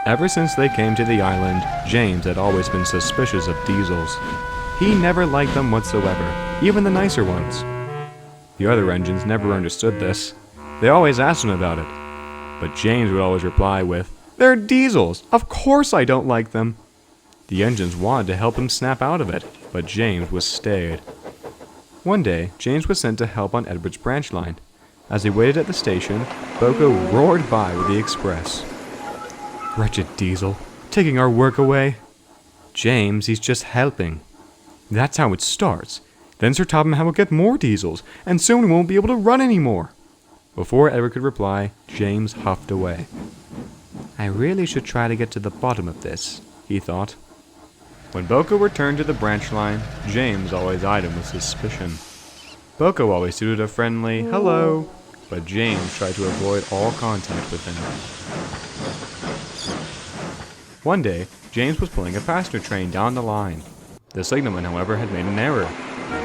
Ever since they came to the island, James had always been suspicious of diesels. He never liked them whatsoever, even the nicer ones. The other engines never understood this. They always asked him about it. But James would always reply with, "They're diesels! Of course I don't like them!" The engines wanted to help him snap out of it, but James was stayed. One day, James was sent to help on Edward's branch line. As he waited at the station, Boko roared by with the express. "Wretched diesel, taking our work away." "James, he's just helping." "That's how it starts. Then Sir Topham will get more diesels, and soon we won't be able to run anymore." Before Edward could reply, James huffed away. "I really should try to get to the bottom of this," he thought. When Boko returned to the branch line, James always eyed him with suspicion. Boko always suited a friendly hello, but James tried to avoid all contact with him. One day, James was pulling a passenger train down the line. The signalman, however, had made an error.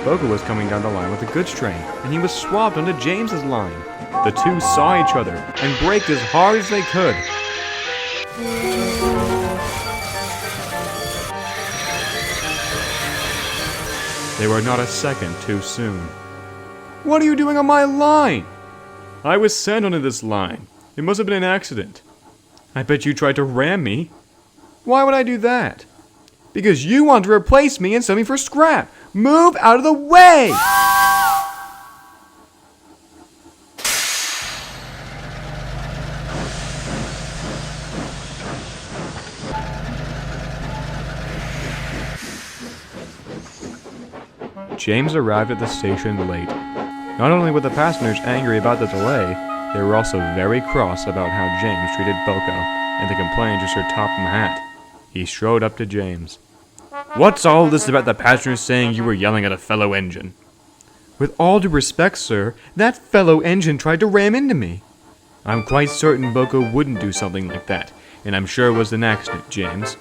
Boko was coming down the line with a goods train, and he was swapped onto James's line. The two saw each other and braked as hard as they could. They were not a second too soon. "What are you doing on my line?" "I was sent onto this line. It must have been an accident." "I bet you tried to ram me." "Why would I do that?" "Because you want to replace me and sell me for scrap. Move out of the way!" James arrived at the station late. Not only were the passengers angry about the delay, they were also very cross about how James treated Boko, and they complained to Sir Topham Hatt. He strode up to James. "What's all this about the passengers saying you were yelling at a fellow engine?" "With all due respect, sir, that fellow engine tried to ram into me." "I'm quite certain Boko wouldn't do something like that, and I'm sure it was an accident, James."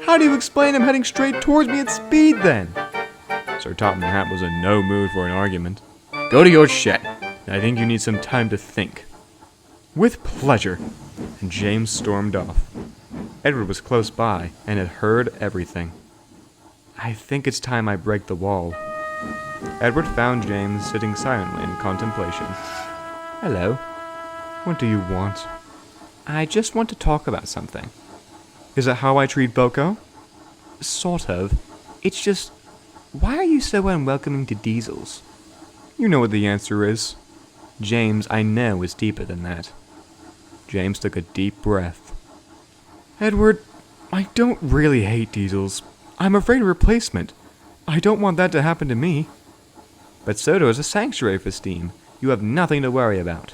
"How do you explain him heading straight towards me at speed, then?" Sir Topham Hatt was in no mood for an argument. "Go to your shed. I think you need some time to think." "With pleasure," and James stormed off. Edward was close by and had heard everything. "I think it's time I break the wall." Edward found James sitting silently in contemplation. "Hello. What do you want?" "I just want to talk about something." "Is it how I treat Boko?" "Sort of. It's just, why are you so unwelcoming to diesels?" "You know what the answer is." "James, I know is deeper than that." James took a deep breath. "Edward, I don't really hate diesels. I'm afraid of replacement. I don't want that to happen to me." "But Sodor is a sanctuary for steam. You have nothing to worry about."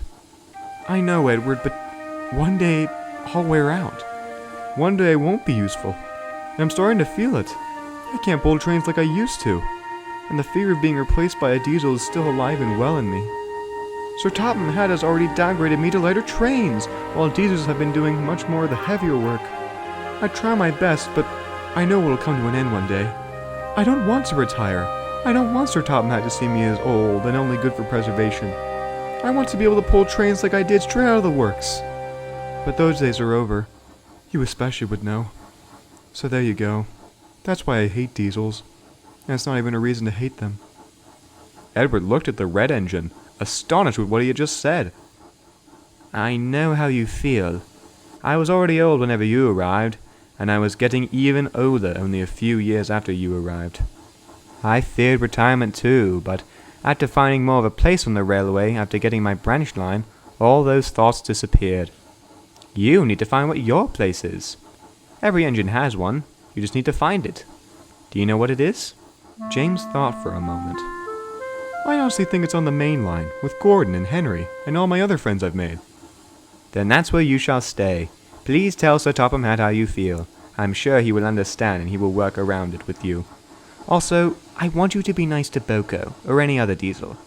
"I know, Edward, but one day I'll wear out. One day I won't be useful. I'm starting to feel it. I can't pull trains like I used to. And the fear of being replaced by a diesel is still alive and well in me. Sir Topham Hatt has already downgraded me to lighter trains, while diesels have been doing much more of the heavier work. I try my best, but I know it'll come to an end one day. I don't want to retire. I don't want Sir Topham Hatt to see me as old and only good for preservation. I want to be able to pull trains like I did straight out of the works. But those days are over. You especially would know. So there you go. That's why I hate diesels. And it's not even a reason to hate them." Edward looked at the red engine, astonished with what he had just said. "I know how you feel. I was already old whenever you arrived, and I was getting even older only a few years after you arrived. I feared retirement too, but after finding more of a place on the railway after getting my branch line, all those thoughts disappeared. You need to find what your place is. Every engine has one. You just need to find it. Do you know what it is?" James thought for a moment. "I honestly think it's on the main line, with Gordon and Henry, and all my other friends I've made." "Then that's where you shall stay. Please tell Sir Topham Hatt how you feel. I'm sure he will understand and he will work around it with you. Also, I want you to be nice to Boko, or any other diesel.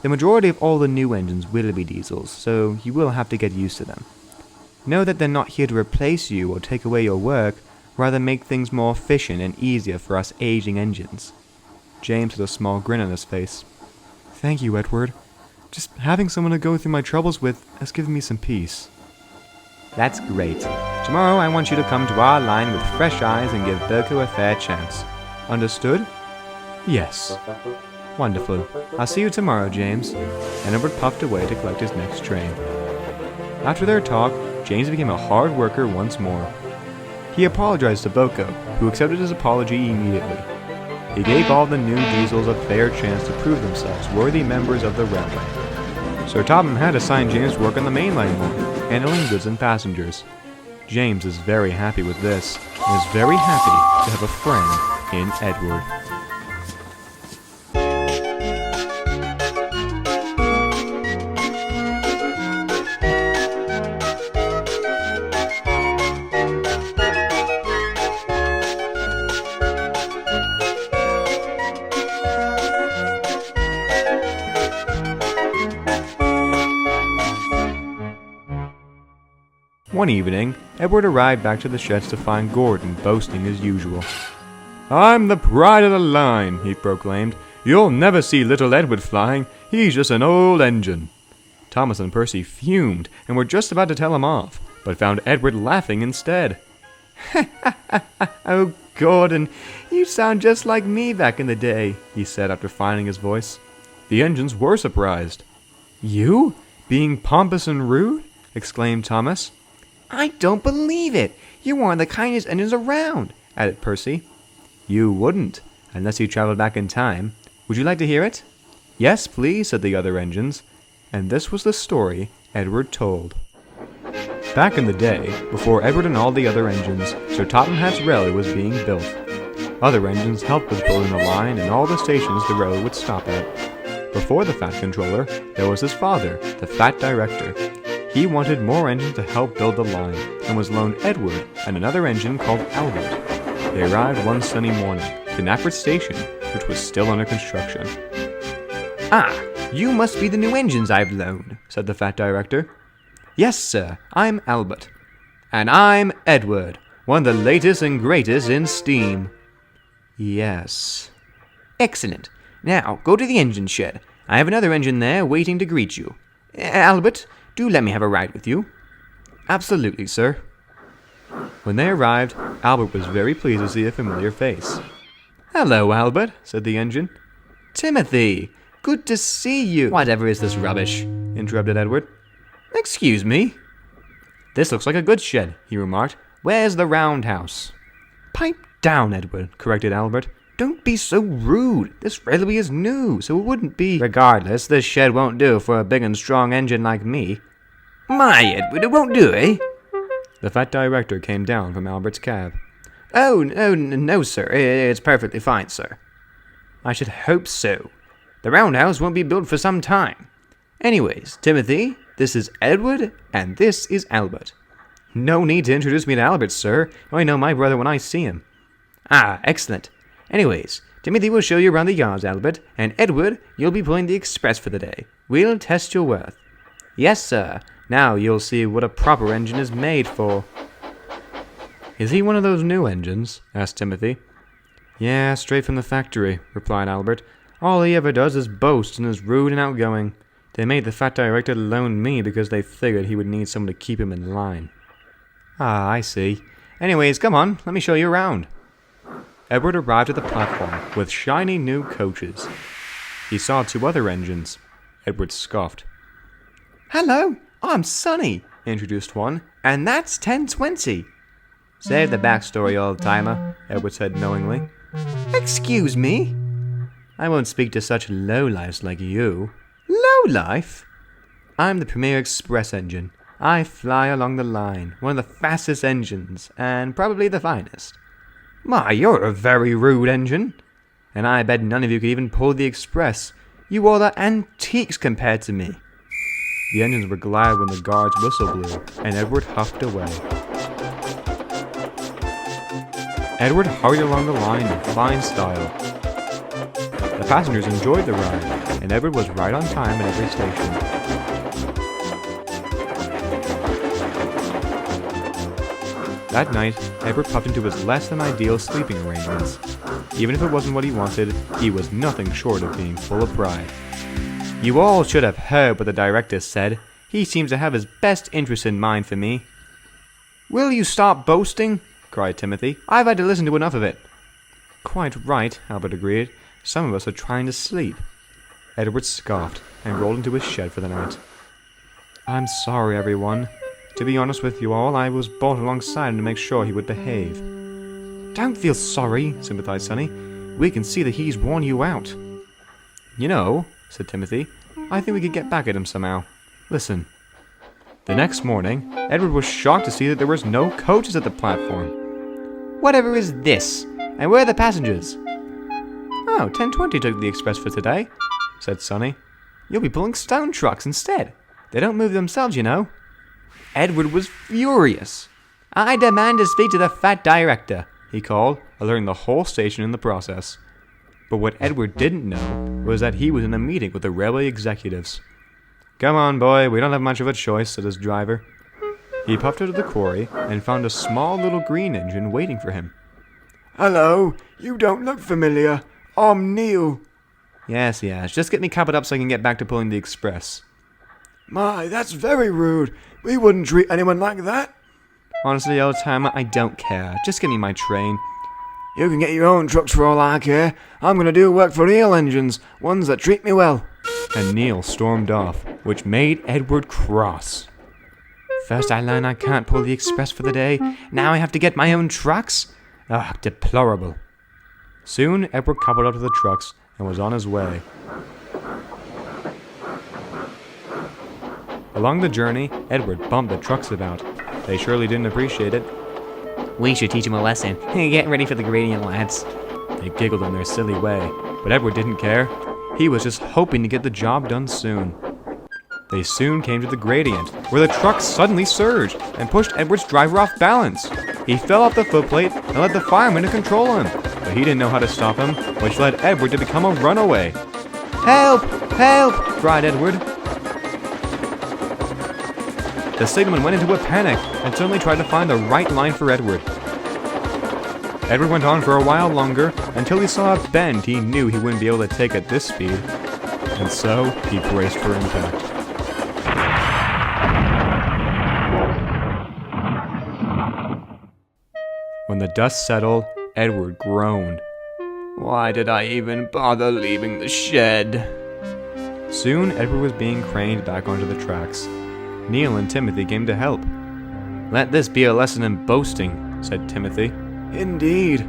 The majority of all the new engines will be diesels, so you will have to get used to them. Know that they're not here to replace you or take away your work, rather make things more efficient and easier for us aging engines." James had a small grin on his face. "Thank you, Edward. Just having someone to go through my troubles with has given me some peace." That's great. Tomorrow I want you to come to our line with fresh eyes and give Berko a fair chance. Understood? Yes. Wonderful. I'll see you tomorrow, James. And Edward puffed away to collect his next train. After their talk, James became a hard worker once more. He apologized to Berko, who accepted his apology immediately. He gave all the new diesels a fair chance to prove themselves worthy members of the railway. Sir Topham had assigned James to work on the mainline line, handling goods and passengers. James is very happy with this, and is very happy to have a friend in Edward. One evening, Edward arrived back to the sheds to find Gordon boasting as usual. "I'm the pride of the line," he proclaimed. "You'll never see little Edward flying. He's just an old engine." Thomas and Percy fumed and were just about to tell him off, but found Edward laughing instead. "Oh, Gordon, you sound just like me back in the day," he said after finding his voice. The engines were surprised. "You? Being pompous and rude?" exclaimed Thomas. "I don't believe it! You're one of the kindest engines around," added Percy. "You wouldn't, unless you traveled back in time. Would you like to hear it?" "Yes, please," said the other engines. And this was the story Edward told. Back in the day, before Edward and all the other engines, Sir Topham Hatt's railway was being built. Other engines helped with building the line and all the stations the railway would stop at. Before the Fat Controller, there was his father, the Fat Director. He wanted more engines to help build the line, and was loaned Edward and another engine called Albert. They arrived one sunny morning to Knapford Station, which was still under construction. "Ah, you must be the new engines I've loaned," said the Fat Director. "Yes, sir, I'm Albert." "And I'm Edward, one of the latest and greatest in steam." "Yes." "Excellent. Now, go to the engine shed. I have another engine there waiting to greet you. Albert, do let me have a ride with you." "Absolutely, sir." When they arrived, Albert was very pleased to see a familiar face. "Hello, Albert," said the engine. "Timothy, good to see you." "Whatever is this rubbish?" interrupted Edward. "Excuse me." "This looks like a goods shed," he remarked. "Where's the roundhouse?" "Pipe down, Edward," corrected Albert. "Don't be so rude. This railway is new, so it wouldn't be—" "Regardless, this shed won't do for a big and strong engine like me." "My, Edward, it won't do, eh?" The Fat Director came down from Albert's cab. "Oh, no, sir. It's perfectly fine, sir." "I should hope so. The roundhouse won't be built for some time. Anyways, Timothy, this is Edward, and this is Albert." "No need to introduce me to Albert, sir. I know my brother when I see him." "Ah, excellent. Anyways, Timothy will show you around the yards, Albert, and Edward, you'll be pulling the express for the day. We'll test your worth." "Yes, sir. Now you'll see what a proper engine is made for." "Is he one of those new engines?" asked Timothy. "Yeah, straight from the factory," replied Albert. "All he ever does is boast and is rude and outgoing. They made the Fat Director loan me because they figured he would need someone to keep him in line." "Ah, I see. Anyways, come on, let me show you around." Edward arrived at the platform with shiny new coaches. He saw two other engines. Edward scoffed. "Hello, I'm Sonny," introduced one, "and that's 1020. "Save the backstory, old-timer," Edward said knowingly. "Excuse me?" "I won't speak to such lowlifes like you." "Lowlife?" "I'm the premier express engine. I fly along the line, one of the fastest engines, and probably the finest." "My, you're a very rude engine." "And I bet none of you could even pull the express. You all are antiques compared to me." The engines were glad when the guard's whistle blew, and Edward huffed away. Edward hurried along the line in fine style. The passengers enjoyed the ride, and Edward was right on time at every station. That night, Edward puffed into his less than ideal sleeping arrangements. Even if it wasn't what he wanted, he was nothing short of being full of pride. "You all should have heard what the director said. He seems to have his best interest in mind for me." Will you stop boasting? Cried Timothy. I've had to listen to enough of it. Quite right, Albert agreed. Some of us are trying to sleep. Edward scoffed and rolled into his shed for the night. I'm sorry, everyone. To be honest with you all, I was brought alongside him to make sure he would behave. Don't feel sorry, sympathized Sonny. We can see that he's worn you out. You know, said Timothy, I think we could get back at him somehow. Listen. The next morning, Edward was shocked to see that there was no coaches at the platform. Whatever is this? And where are the passengers? Oh, 10:20 took the express for today, said Sonny. You'll be pulling stone trucks instead. They don't move themselves, you know. Edward was furious. I demand to speak to the fat director, he called, alerting the whole station in the process. But what Edward didn't know was that he was in a meeting with the railway executives. Come on, boy, we don't have much of a choice, said his driver. He puffed out of the quarry and found a small little green engine waiting for him. Hello, you don't look familiar. I'm Neil. Yes, just get me covered up so I can get back to pulling the express. My, that's very rude. We wouldn't treat anyone like that. Honestly, old timer, I don't care. Just give me my train. You can get your own trucks for all I care. I'm going to do work for real engines, ones that treat me well. And Neil stormed off, which made Edward cross. First I learn I can't pull the express for the day. Now I have to get my own trucks? Ugh, deplorable. Soon, Edward coupled up to the trucks and was on his way. Along the journey, Edward bumped the trucks about. They surely didn't appreciate it. We should teach him a lesson. Get ready for the gradient, lads. They giggled in their silly way, but Edward didn't care. He was just hoping to get the job done soon. They soon came to the gradient, where the truck suddenly surged and pushed Edward's driver off balance. He fell off the footplate and led the fireman to control him, but he didn't know how to stop him, which led Edward to become a runaway. Help! Help! Cried Edward. The signalman went into a panic and suddenly tried to find the right line for Edward. Edward went on for a while longer until he saw a bend he knew he wouldn't be able to take at this speed, and so he braced for impact. When the dust settled, Edward groaned. Why did I even bother leaving the shed? Soon, Edward was being craned back onto the tracks. Neil and Timothy came to help. Let this be a lesson in boasting, said Timothy. Indeed.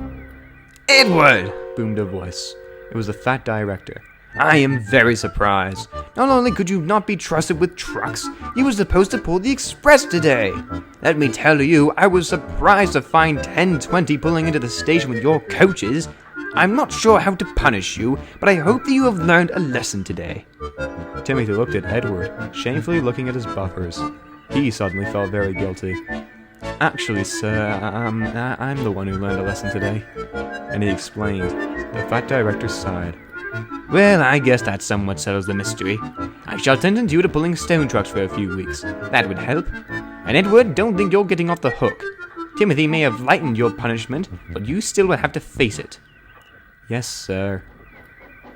Edward! Boomed a voice. It was the fat director. I am very surprised. Not only could you not be trusted with trucks, you were supposed to pull the express today. Let me tell you, I was surprised to find 10:20 pulling into the station with your coaches. I'm not sure how to punish you, but I hope that you have learned a lesson today. Timothy looked at Edward, shamefully looking at his buffers. He suddenly felt very guilty. Actually, sir, I'm the one who learned a lesson today. And he explained. The fat director sighed. Well, I guess that somewhat settles the mystery. I shall sentence you to pulling stone trucks for a few weeks. That would help. And Edward, don't think you're getting off the hook. Timothy may have lightened your punishment, but you still will have to face it. Yes, sir.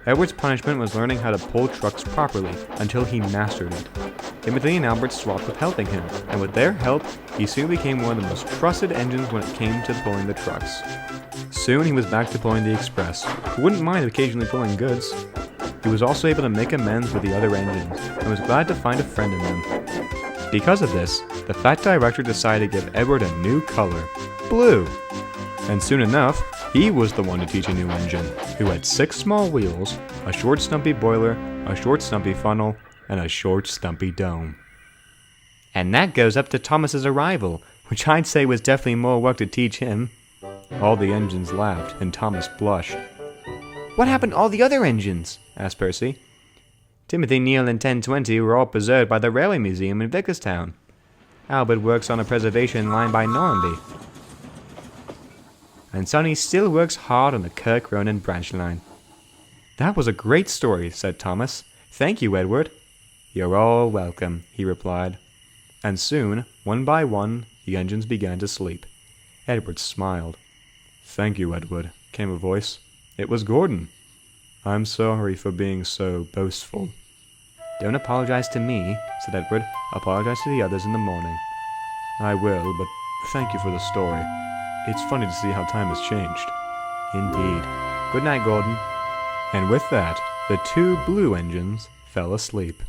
Edward's punishment was learning how to pull trucks properly until he mastered it. Timothy and Albert swapped with helping him, and with their help, he soon became one of the most trusted engines when it came to pulling the trucks. Soon he was back to pulling the express, who wouldn't mind occasionally pulling goods. He was also able to make amends with the other engines, and was glad to find a friend in them. Because of this, the fat director decided to give Edward a new color, blue. And soon enough, he was the one to teach a new engine, who had 6 small wheels, a short stumpy boiler, a short stumpy funnel, and a short stumpy dome. And that goes up to Thomas's arrival, which I'd say was definitely more work to teach him. All the engines laughed, and Thomas blushed. What happened to all the other engines? Asked Percy. Timothy, Neil, and 10:20 were all preserved by the Railway Museum in Vicarstown. Albert works on a preservation line by Normandy. And Sonny still works hard on the Kirk Ronan branch line. That was a great story, said Thomas. Thank you, Edward. You're all welcome, he replied. And soon, one by one, the engines began to sleep. Edward smiled. Thank you, Edward, came a voice. It was Gordon. I'm sorry for being so boastful. Don't apologize to me, said Edward. Apologize to the others in the morning. I will, but Thank you for the story. It's funny to see how time has changed. Indeed. Good night, Gordon. And with that, the two blue engines fell asleep.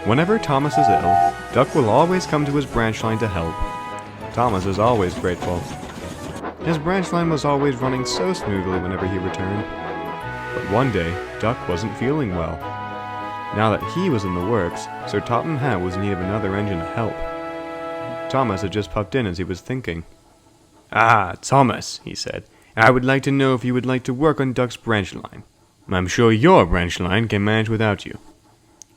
Whenever Thomas is ill, Duck will always come to his branch line to help. Thomas is always grateful. His branch line was always running so smoothly whenever he returned. But one day, Duck wasn't feeling well. Now that he was in the works, Sir Topham Hatt was in need of another engine to help. Thomas had just puffed in as he was thinking. "Ah, Thomas," he said, "I would like to know if you would like to work on Duck's branch line. I'm sure your branch line can manage without you."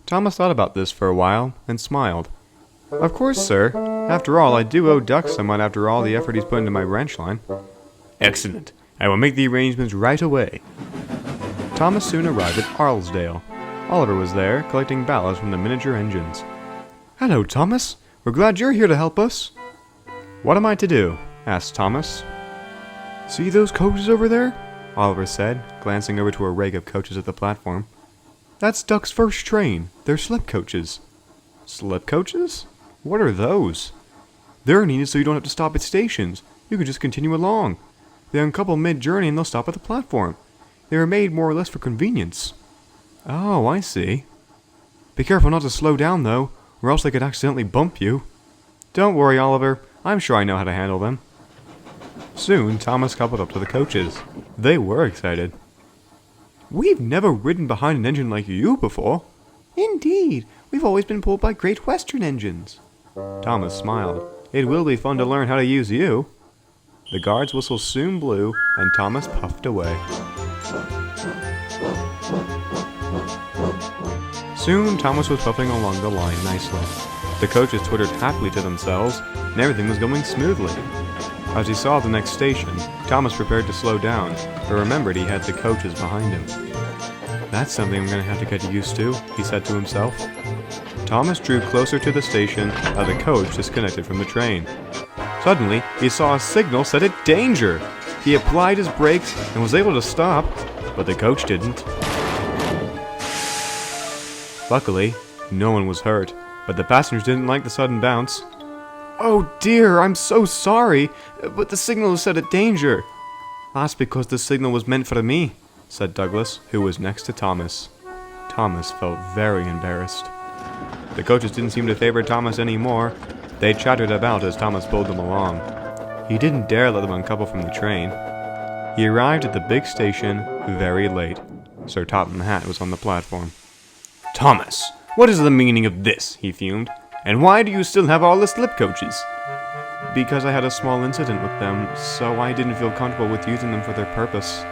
Thomas thought about this for a while, and smiled. "Of course, sir. After all, I do owe Duck somewhat after all the effort he's put into my branch line." "Excellent. I will make the arrangements right away." Thomas soon arrived at Arlesdale. Oliver was there, collecting ballots from the miniature engines. "Hello, Thomas. We're glad you're here to help us." "What am I to do?" asked Thomas. "See those coaches over there?" Oliver said, glancing over to a rig of coaches at the platform. "That's Duck's first train. They're slip coaches." "Slip coaches? What are those?" "They're needed so you don't have to stop at stations. You can just continue along. They uncouple mid-journey and they'll stop at the platform. They were made more or less for convenience." "Oh, I see." "Be careful not to slow down, though, or else they could accidentally bump you." "Don't worry, Oliver. I'm sure I know how to handle them." Soon, Thomas coupled up to the coaches. They were excited. "We've never ridden behind an engine like you before." "Indeed, we've always been pulled by Great Western engines." Thomas smiled. "It will be fun to learn how to use you." The guard's whistle soon blew, and Thomas puffed away. Soon, Thomas was puffing along the line nicely. The coaches twittered happily to themselves, and everything was going smoothly. As he saw the next station, Thomas prepared to slow down, but remembered he had the coaches behind him. "That's something I'm going to have to get used to," he said to himself. Thomas drew closer to the station as a coach disconnected from the train. Suddenly, he saw a signal set at danger. He applied his brakes and was able to stop, but the coach didn't. Luckily, no one was hurt, but the passengers didn't like the sudden bounce. "Oh dear, I'm so sorry, but the signal is set at danger." "That's because the signal was meant for me," said Douglas, who was next to Thomas. Thomas felt very embarrassed. The coaches didn't seem to favor Thomas anymore. They chattered about as Thomas pulled them along. He didn't dare let them uncouple from the train. He arrived at the big station very late. Sir Topham Hatt was on the platform. "Thomas, what is the meaning of this?" he fumed. "And why do you still have all the slip coaches?" "Because I had a small incident with them, so I didn't feel comfortable with using them for their purpose."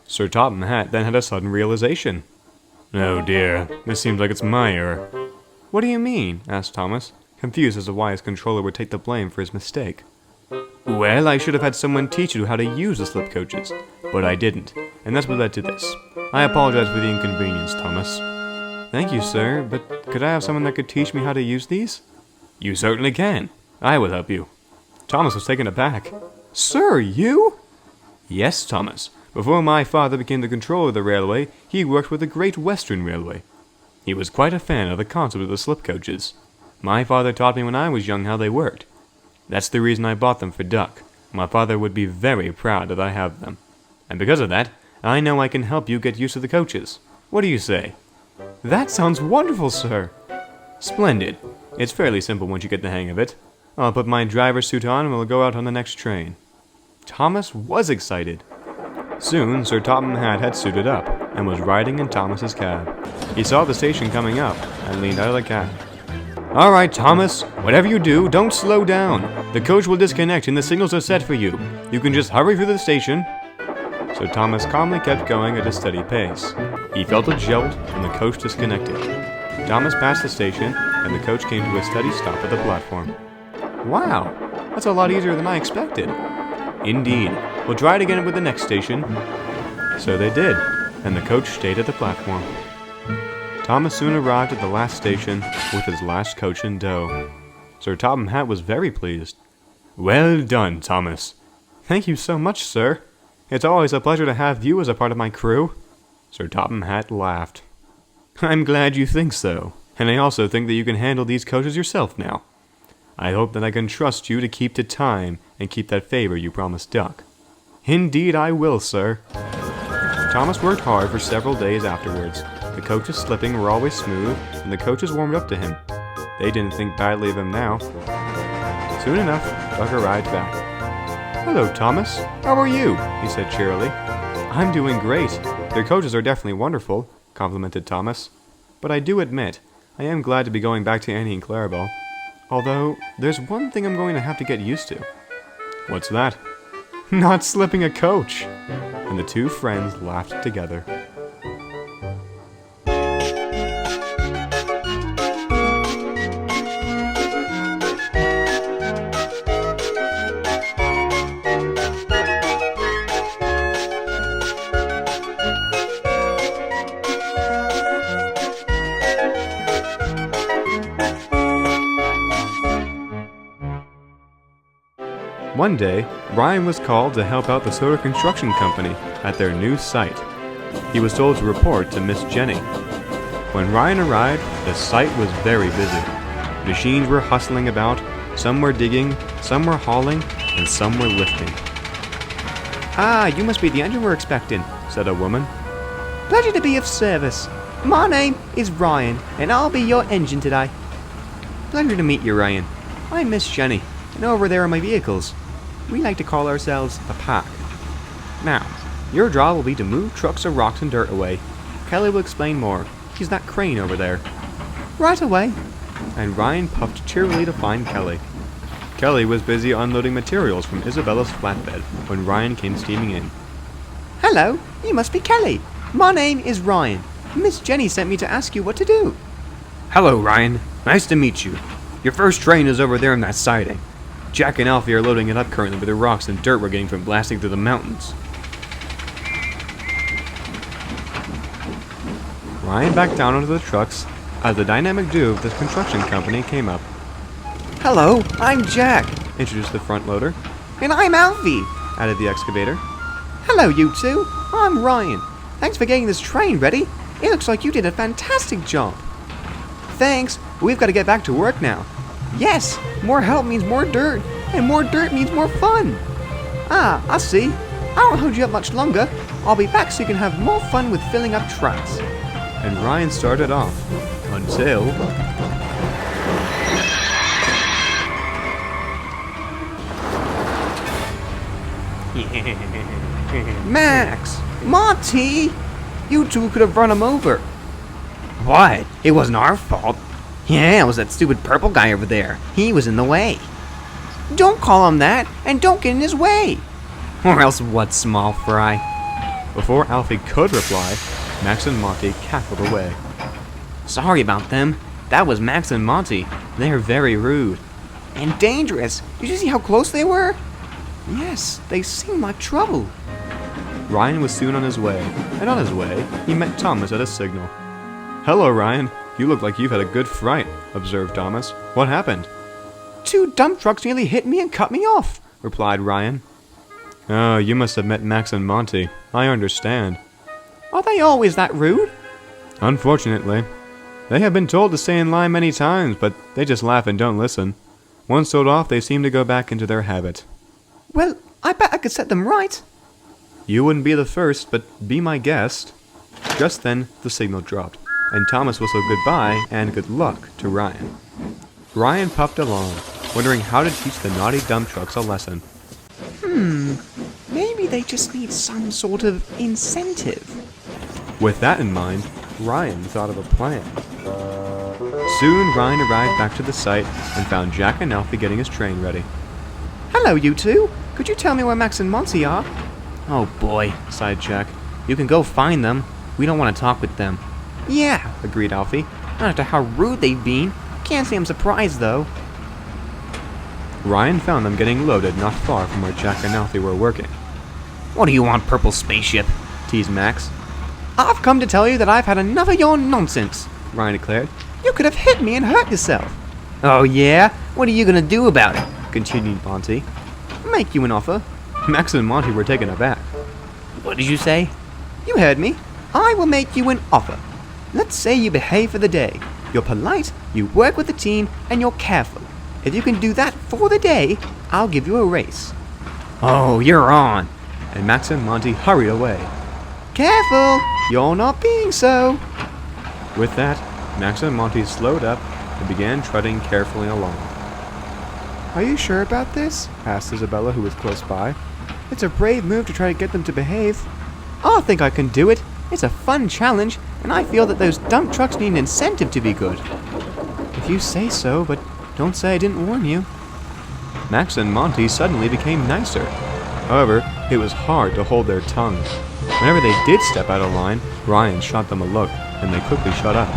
Sir Topham Hatt then had a sudden realization. "Oh dear, this seems like it's my error." "What do you mean?" asked Thomas, confused as to why his controller would take the blame for his mistake. "Well, I should have had someone teach you how to use the slip coaches, but I didn't, and that's what led to this. I apologize for the inconvenience, Thomas." "Thank you, sir, but could I have someone that could teach me how to use these?" "You certainly can. I will help you." Thomas was taken aback. "Sir, you?" "Yes, Thomas. Before my father became the controller of the railway, he worked with the Great Western Railway. He was quite a fan of the concept of the slip coaches. My father taught me when I was young how they worked. That's the reason I bought them for Duck. My father would be very proud that I have them. And because of that, I know I can help you get used to the coaches. What do you say?" "That sounds wonderful, sir." "Splendid. It's fairly simple once you get the hang of it. I'll put my driver's suit on and we'll go out on the next train." Thomas was excited. Soon, Sir Topham Hatt had suited up, and was riding in Thomas's cab. He saw the station coming up, and leaned out of the cab. "All right, Thomas, whatever you do, don't slow down. The coach will disconnect and the signals are set for you. You can just hurry through the station." So Thomas calmly kept going at a steady pace. He felt a jolt, and the coach disconnected. Thomas passed the station, and the coach came to a steady stop at the platform. "Wow, that's a lot easier than I expected." "Indeed. We'll try it again with the next station." So they did. and the coach stayed at the platform. Thomas soon arrived at the last station with his last coach in tow. Sir Topham Hatt was very pleased. "Well done, Thomas." "Thank you so much, sir. It's always a pleasure to have you as a part of my crew." Sir Topham Hatt laughed. "I'm glad you think so, and I also think that you can handle these coaches yourself now. I hope that I can trust you to keep to time and keep that favor you promised Duck." "Indeed I will, sir." Thomas worked hard for several days afterwards. The coach's slipping were always smooth, and the coaches warmed up to him. They didn't think badly of him now. Soon enough, Duck arrived back. "Hello, Thomas. How are you?" he said cheerily. "I'm doing great. Their coaches are definitely wonderful," complimented Thomas. "But I do admit, I am glad to be going back to Annie and Clarabelle. Although, there's one thing I'm going to have to get used to." "What's that?" "Not slipping a coach." And the two friends laughed together. One day, Ryan was called to help out the Sodor Construction Company at their new site. He was told to report to Miss Jenny. When Ryan arrived, the site was very busy. Machines were hustling about, some were digging, some were hauling, and some were lifting. "Ah, you must be the engine we're expecting," said a woman. "Pleasure to be of service. My name is Ryan, and I'll be your engine today." "Pleasure to meet you, Ryan. I'm Miss Jenny, and over there are my vehicles. We like to call ourselves a pack. Now, your job will be to move trucks of rocks and dirt away. Kelly will explain more. He's that crane over there." "Right away." And Ryan puffed cheerily to find Kelly. Kelly was busy unloading materials from Isabella's flatbed when Ryan came steaming in. "Hello, you must be Kelly. My name is Ryan. Miss Jenny sent me to ask you what to do." "Hello, Ryan. Nice to meet you. Your first train is over there in that siding. Jack and Alfie are loading it up currently with the rocks and dirt we're getting from blasting through the mountains." Ryan backed down onto the trucks as the dynamic duo of the construction company came up. "Hello, I'm Jack," introduced the front loader. "And I'm Alfie," added the excavator. "Hello, you two. I'm Ryan. Thanks for getting this train ready. It looks like you did a fantastic job." "Thanks, but we've got to get back to work now." "Yes, more help means more dirt, and more dirt means more fun." "Ah, I see. I won't hold you up much longer. I'll be back so you can have more fun with filling up trucks." And Ryan started off, until... "Max! Monty! You two could have run him over." "What? It wasn't our fault." "Yeah, it was that stupid purple guy over there. He was in the way." "Don't call him that, and don't get in his way." "Or else what, small fry?" Before Alfie could reply, Max and Monty cackled away. "Sorry about them. That was Max and Monty. They're very rude." "And dangerous. Did you see how close they were?" "Yes, they seemed like trouble." Ryan was soon on his way, and on his way, he met Thomas at a signal. "Hello, Ryan. You look like you've had a good fright," observed Thomas. "What happened?" "Two dump trucks nearly hit me and cut me off," replied Ryan. "Oh, you must have met Max and Monty. I understand." "Are they always that rude?" "Unfortunately. They have been told to stay in line many times, but they just laugh and don't listen. Once told off, they seem to go back into their habit." "Well, I bet I could set them right." "You wouldn't be the first, but be my guest." Just then, the signal dropped, and Thomas whistled goodbye and good luck to Ryan. Ryan puffed along, wondering how to teach the naughty dump trucks a lesson. Maybe they just need some sort of incentive. With that in mind, Ryan thought of a plan. Soon, Ryan arrived back to the site and found Jack and Alfie getting his train ready. "Hello, you two. Could you tell me where Max and Monty are?" "Oh boy," sighed Jack. "You can go find them. We don't want to talk with them." "Yeah," agreed Alfie. "Not after how rude they've been. Can't say I'm surprised, though." Ryan found them getting loaded not far from where Jack and Alfie were working. "What do you want, purple spaceship?" teased Max. I've come to tell you that I've had enough of your nonsense, Ryan declared. You could have hit me and hurt yourself. Oh yeah? What are you going to do about it? Continued Monty. Make you an offer. Max and Monty were taken aback. What did you say? You heard me. I will make you an offer. Let's say you behave for the day. You're polite, you work with the team, and you're careful. If you can do that for the day, I'll give you a race. Oh, you're on. And Max and Monty hurried away. Careful, you're not being so. With that, Max and Monty slowed up and began trotting carefully along. Are you sure about this? Asked Isabella, who was close by. It's a brave move to try to get them to behave. I think I can do it. It's a fun challenge, and I feel that those dump trucks need an incentive to be good. If you say so, but don't say I didn't warn you. Max and Monty suddenly became nicer. However, it was hard to hold their tongues. Whenever they did step out of line, Ryan shot them a look, and they quickly shut up.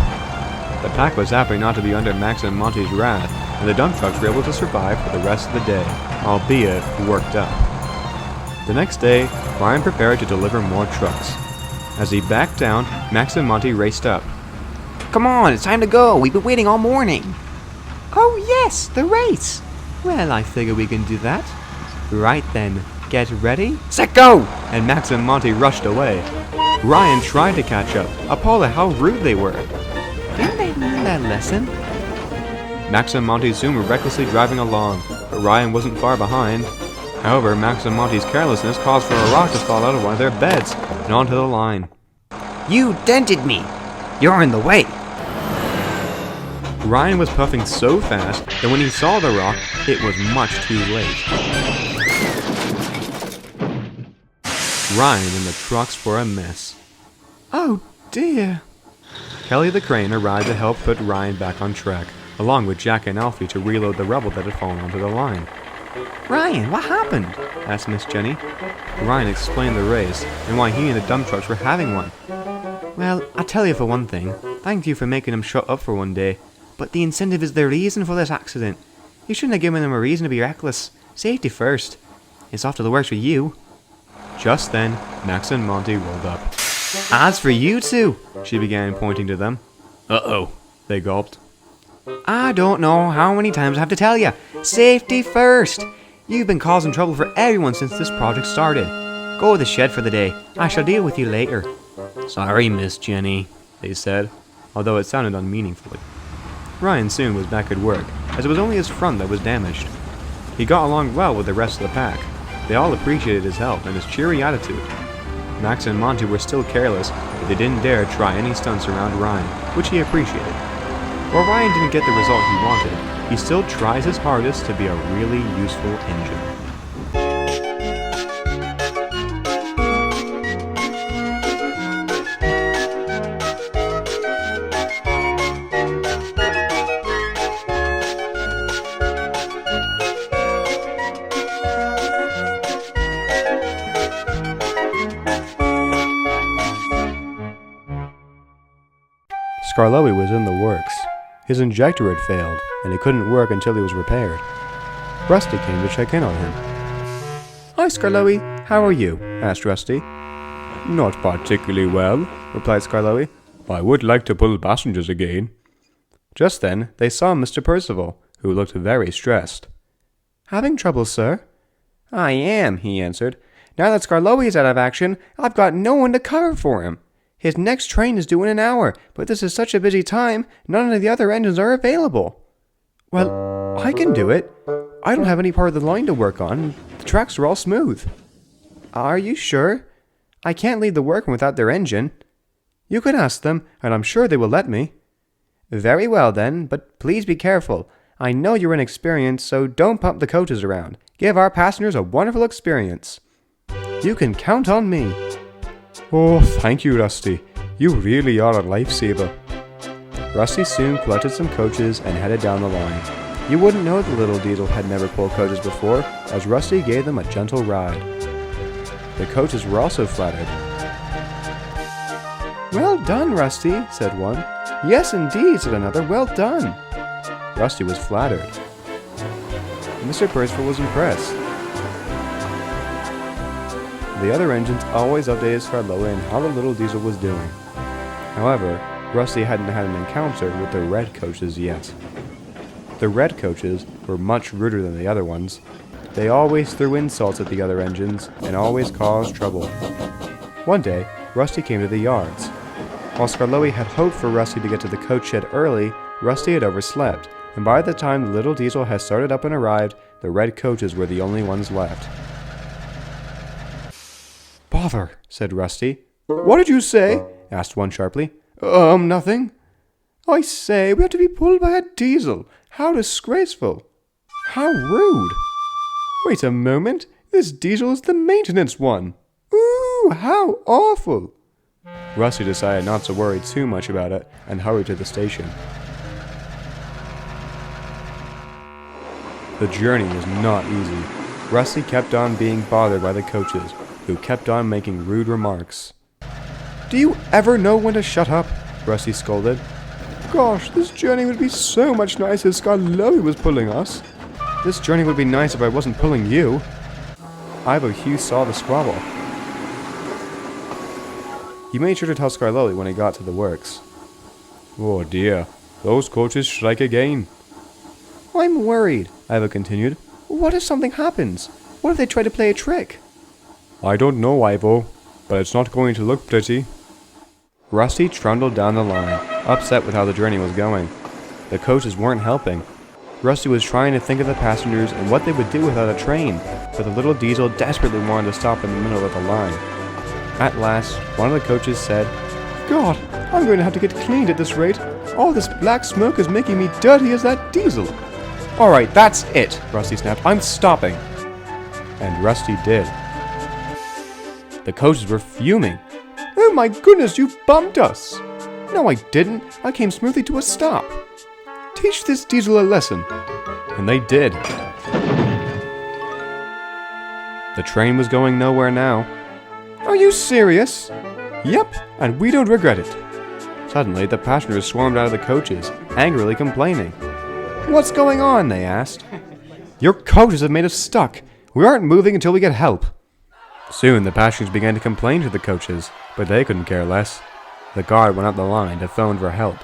The pack was happy not to be under Max and Monty's wrath, and the dump trucks were able to survive for the rest of the day, albeit worked up. The next day, Ryan prepared to deliver more trucks. As he backed down, Max and Monty raced up. Come on, it's time to go. We've been waiting all morning. Oh yes, the race. Well, I figure we can do that. Right then, get ready, set, go! And Max and Monty rushed away. Ryan tried to catch up, appalled at how rude they were. Didn't they learn that lesson? Max and Monty soon were recklessly driving along, but Ryan wasn't far behind. However, Max and Monty's carelessness caused for a rock to fall out of one of their beds and onto the line. You dented me! You're in the way! Ryan was puffing so fast that when he saw the rock, it was much too late. Ryan and the trucks were a mess. Oh dear. Kelly the crane arrived to help put Ryan back on track, along with Jack and Alfie to reload the rubble that had fallen onto the line. Ryan, what happened? Asked Miss Jenny. Ryan explained the race and why he and the dump trucks were having one. Well, I'll tell you for one thing, thank you for making them shut up for one day, but the incentive is the reason for this accident. You shouldn't have given them a reason to be reckless. Safety first. It's off to the works for you. Just then, Max and Monty rolled up. As for you two, she began, pointing to them. Uh-oh, they gulped. I don't know how many times I have to tell you. Safety first. You've been causing trouble for everyone since this project started. Go to the shed for the day. I shall deal with you later. Sorry, Miss Jenny, they said, although it sounded unmeaningfully. Ryan soon was back at work, as it was only his front that was damaged. He got along well with the rest of the pack. They all appreciated his help and his cheery attitude. Max and Monty were still careless, but they didn't dare try any stunts around Ryan, which he appreciated. While Ryan didn't get the result he wanted, he still tries his hardest to be a really useful engine. Scarlowy was in the works. His injector had failed, and it couldn't work until he was repaired. Rusty came to check in on him. Hi, Scarlowy. How are you? Asked Rusty. Not particularly well, replied Scarlowy. I would like to pull passengers again. Just then, they saw Mr. Percival, who looked very stressed. Having trouble, sir? I am, he answered. Now that Scarlowy is out of action, I've got no one to cover for him. His next train is due in an hour, but this is such a busy time, none of the other engines are available. Well, I can do it. I don't have any part of the line to work on. The tracks are all smooth. Are you sure? I can't leave the workmen without their engine. You can ask them, and I'm sure they will let me. Very well then, but please be careful. I know you're inexperienced, so don't pump the coaches around. Give our passengers a wonderful experience. You can count on me. Oh, thank you, Rusty. You really are a lifesaver. Rusty soon collected some coaches and headed down the line. You wouldn't know the little diesel had never pulled coaches before, as Rusty gave them a gentle ride. The coaches were also flattered. Well done, Rusty, said one. Yes, indeed, said another. Well done. Rusty was flattered. Mr. Percival was impressed. The other engines always updated Scarlowe on how the little diesel was doing. However, Rusty hadn't had an encounter with the red coaches yet. The red coaches were much ruder than the other ones. They always threw insults at the other engines and always caused trouble. One day, Rusty came to the yards. While Scarlowe had hoped for Rusty to get to the coach shed early, Rusty had overslept, and by the time the little diesel had started up and arrived, the red coaches were the only ones left. "Bother," said Rusty. "What did you say?" asked one sharply. Nothing." "I say, we have to be pulled by a diesel. How disgraceful." "How rude." "Wait a moment. This diesel is the maintenance one." "Ooh, how awful." Rusty decided not to worry too much about it and hurried to the station. The journey was not easy. Rusty kept on being bothered by the coaches, who kept on making rude remarks. "Do you ever know when to shut up?" Rusty scolded. "Gosh, this journey would be so much nicer if Scarlowe was pulling us." "This journey would be nice if I wasn't pulling you." Ivo Hugh saw the squabble. He made sure to tell Scarlowe when he got to the works. "Oh dear, those coaches strike again." "I'm worried," Ivo continued. "What if something happens? What if they try to play a trick?" "I don't know, Ivo, but it's not going to look pretty." Rusty trundled down the line, upset with how the journey was going. The coaches weren't helping. Rusty was trying to think of the passengers and what they would do without a train, but the little diesel desperately wanted to stop in the middle of the line. At last, one of the coaches said, "God, I'm going to have to get cleaned at this rate. All this black smoke is making me dirty as that diesel." "All right, that's it," Rusty snapped. "I'm stopping." And Rusty did. The coaches were fuming. "Oh my goodness, you bumped us." "No, I didn't. I came smoothly to a stop." "Teach this diesel a lesson." And they did. The train was going nowhere now. "Are you serious?" "Yep, and we don't regret it." Suddenly, the passengers swarmed out of the coaches, angrily complaining. "What's going on?" they asked. "Your coaches have made us stuck. We aren't moving until we get help." Soon, the passengers began to complain to the coaches, but they couldn't care less. The guard went up the line to phone for help.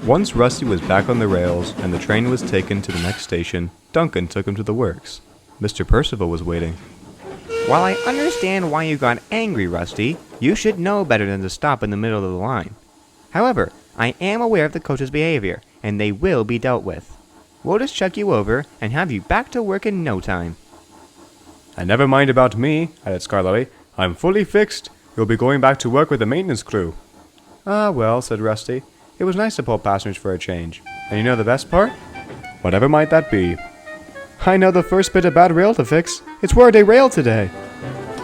Once Rusty was back on the rails and the train was taken to the next station, Duncan took him to the works. Mr. Percival was waiting. "While I understand why you got angry, Rusty, you should know better than to stop in the middle of the line. However, I am aware of the coach's behavior, and they will be dealt with. We'll just check you over and have you back to work in no time." "And never mind about me," added Scarlowe. "I'm fully fixed. You'll be going back to work with the maintenance crew." "Ah, well," said Rusty. "It was nice to pull passengers for a change. And you know the best part?" "Whatever might that be?" "I know the first bit of bad rail to fix. It's where I derailed today."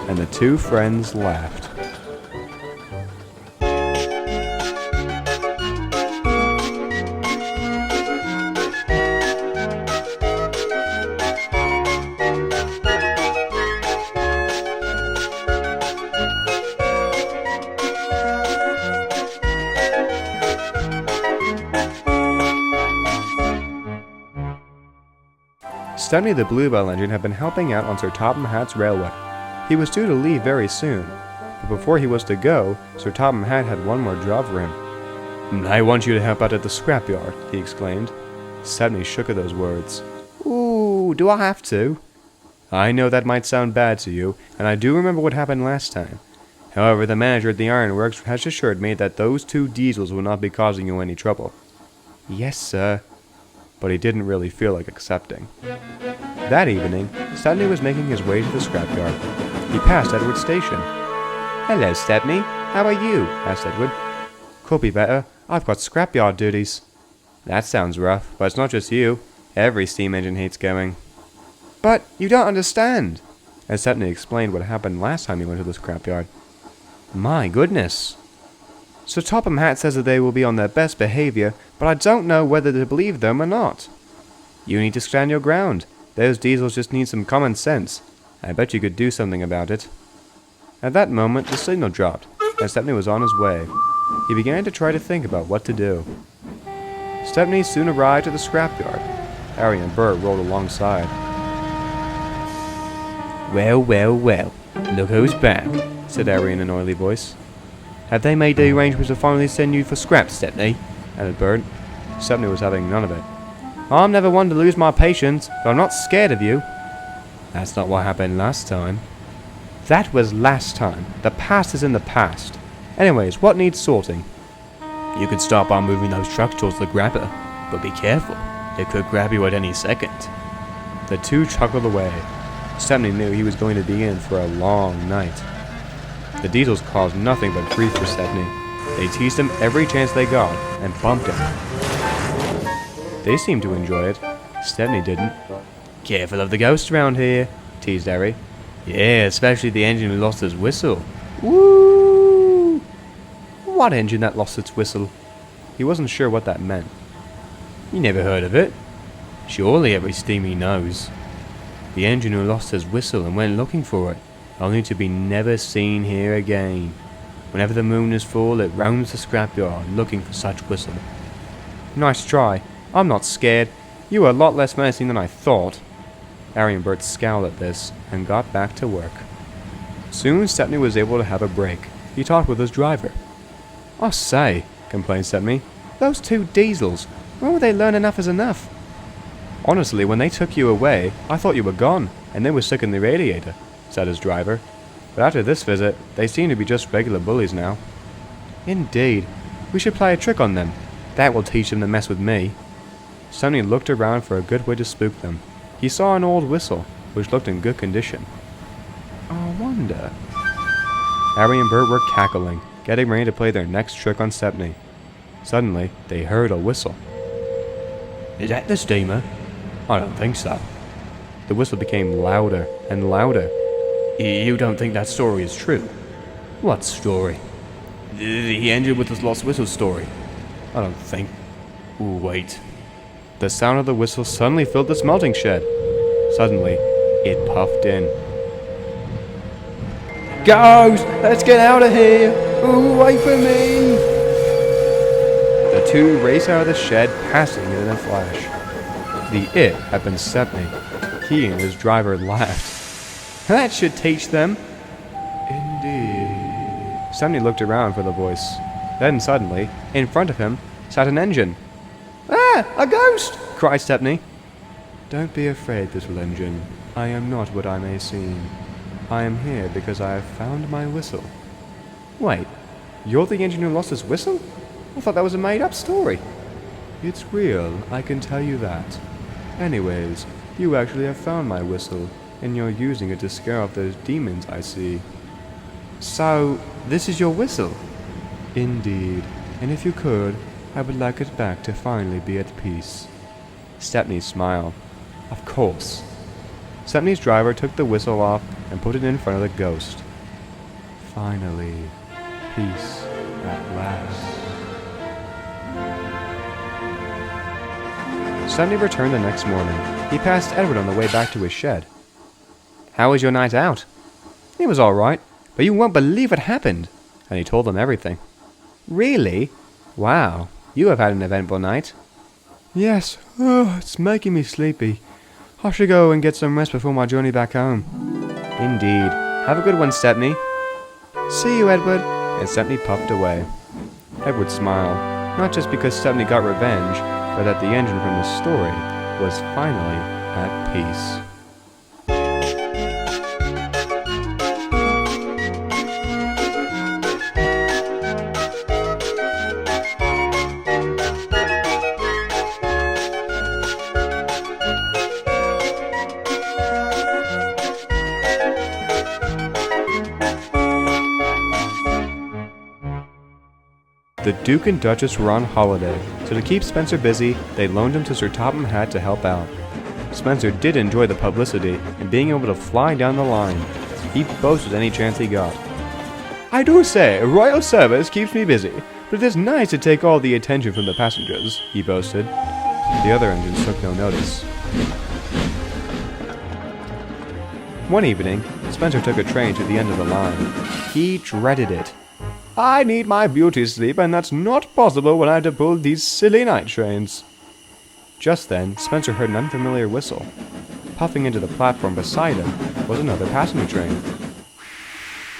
And the two friends laughed. Stepney the Bluebell engine had been helping out on Sir Topham Hatt's railway. He was due to leave very soon, but before he was to go, Sir Topham Hatt had one more job for him. "I want you to help out at the scrapyard," he exclaimed. Stepney shook at those words. "Ooh, do I have to?" "I know that might sound bad to you, and I do remember what happened last time. However, the manager at the ironworks has assured me that those two diesels will not be causing you any trouble." "Yes, sir." But he didn't really feel like accepting. That evening, Stepney was making his way to the scrapyard. He passed Edward's station. "Hello, Stepney. How are you?" asked Edward. "Could be better. I've got scrapyard duties." "That sounds rough, but it's not just you. Every steam engine hates going." "But you don't understand." And Stepney explained what happened last time he went to the scrapyard. "My goodness." "Sir Topham Hatt says that they will be on their best behavior, but I don't know whether to believe them or not." "You need to stand your ground. Those diesels just need some common sense. I bet you could do something about it." At that moment, the signal dropped, and Stepney was on his way. He began to try to think about what to do. Stepney soon arrived at the scrapyard. Harry and Bert rolled alongside. Well, well, well. Look who's back, said Harry in an oily voice. Have they made the arrangements to finally send you for scraps, Stepney? Added Bert. Stepney was having none of it. I'm never one to lose my patience, but I'm not scared of you. That's not what happened last time. That was last time. The past is in the past. Anyways, what needs sorting? You could start by moving those trucks towards the grabber, but be careful. It could grab you at any second. The two chuckled away. Stepney knew he was going to be in for a long night. The diesels caused nothing but grief for Stepney. They teased him every chance they got and bumped him. They seemed to enjoy it. Stepney didn't. Careful of the ghosts around here, teased Harry. Yeah, especially the engine who lost his whistle. Woo! What engine that lost its whistle? He wasn't sure what that meant. You never heard of it? Surely every steamer knows. The engine who lost his whistle and went looking for it, only to be never seen here again. Whenever the moon is full, it roams the scrapyard looking for such whistle. Nice try. I'm not scared. You were a lot less menacing than I thought. Harry and Bert scowled at this and got back to work. Soon Stepney was able to have a break. He talked with his driver. I say, complained Stepney, those two diesels, when would they learn enough is enough? Honestly, when they took you away, I thought you were gone, and they were stuck in the radiator, said his driver. But after this visit, they seem to be just regular bullies now. Indeed. We should play a trick on them. That will teach them to mess with me. Stepney looked around for a good way to spook them. He saw an old whistle, which looked in good condition. I wonder... Harry and Bert were cackling, getting ready to play their next trick on Stepney. Suddenly, they heard a whistle. Is that the steamer? I don't think so. The whistle became louder and louder. You don't think that story is true? What story? The engine with the lost whistle story. I don't think... Wait. The sound of the whistle suddenly filled the smelting shed. Suddenly, it puffed in. Ghost! Let's get out of here! Wait for me! The two raced out of the shed, passing it in a flash. The it had been Stepney. He and his driver laughed. That should teach them. Indeed. Stepney looked around for the voice. Then suddenly, in front of him, sat an engine. Ah! A ghost! cried Stepney. Don't be afraid, little engine. I am not what I may seem. I am here because I have found my whistle. Wait, you're the engine who lost his whistle? I thought that was a made-up story. It's real, I can tell you that. Anyways, you actually have found my whistle, and you're using it to scare off those demons I see. So, this is your whistle? Indeed, and if you could, I would like it back to finally be at peace. Stepney smiled. Of course. Stepney's driver took the whistle off and put it in front of the ghost. Finally, peace at last. Stepney returned the next morning. He passed Edward on the way back to his shed. How was your night out? It was all right, but you won't believe what happened. And he told them everything. Really? Wow, you have had an eventful night. Yes, it's making me sleepy. I should go and get some rest before my journey back home. Indeed. Have a good one, Stepney. See you, Edward. And Stepney puffed away. Edward smiled, not just because Stepney got revenge, but that the engine from the story was finally at peace. The Duke and Duchess were on holiday, so to keep Spencer busy, they loaned him to Sir Topham Hatt to help out. Spencer did enjoy the publicity and being able to fly down the line. He boasted any chance he got. I do say, royal service keeps me busy, but it is nice to take all the attention from the passengers, he boasted. The other engines took no notice. One evening, Spencer took a train to the end of the line. He dreaded it. I need my beauty sleep, and that's not possible when I have to pull these silly night trains. Just then, Spencer heard an unfamiliar whistle. Puffing into the platform beside him was another passenger train.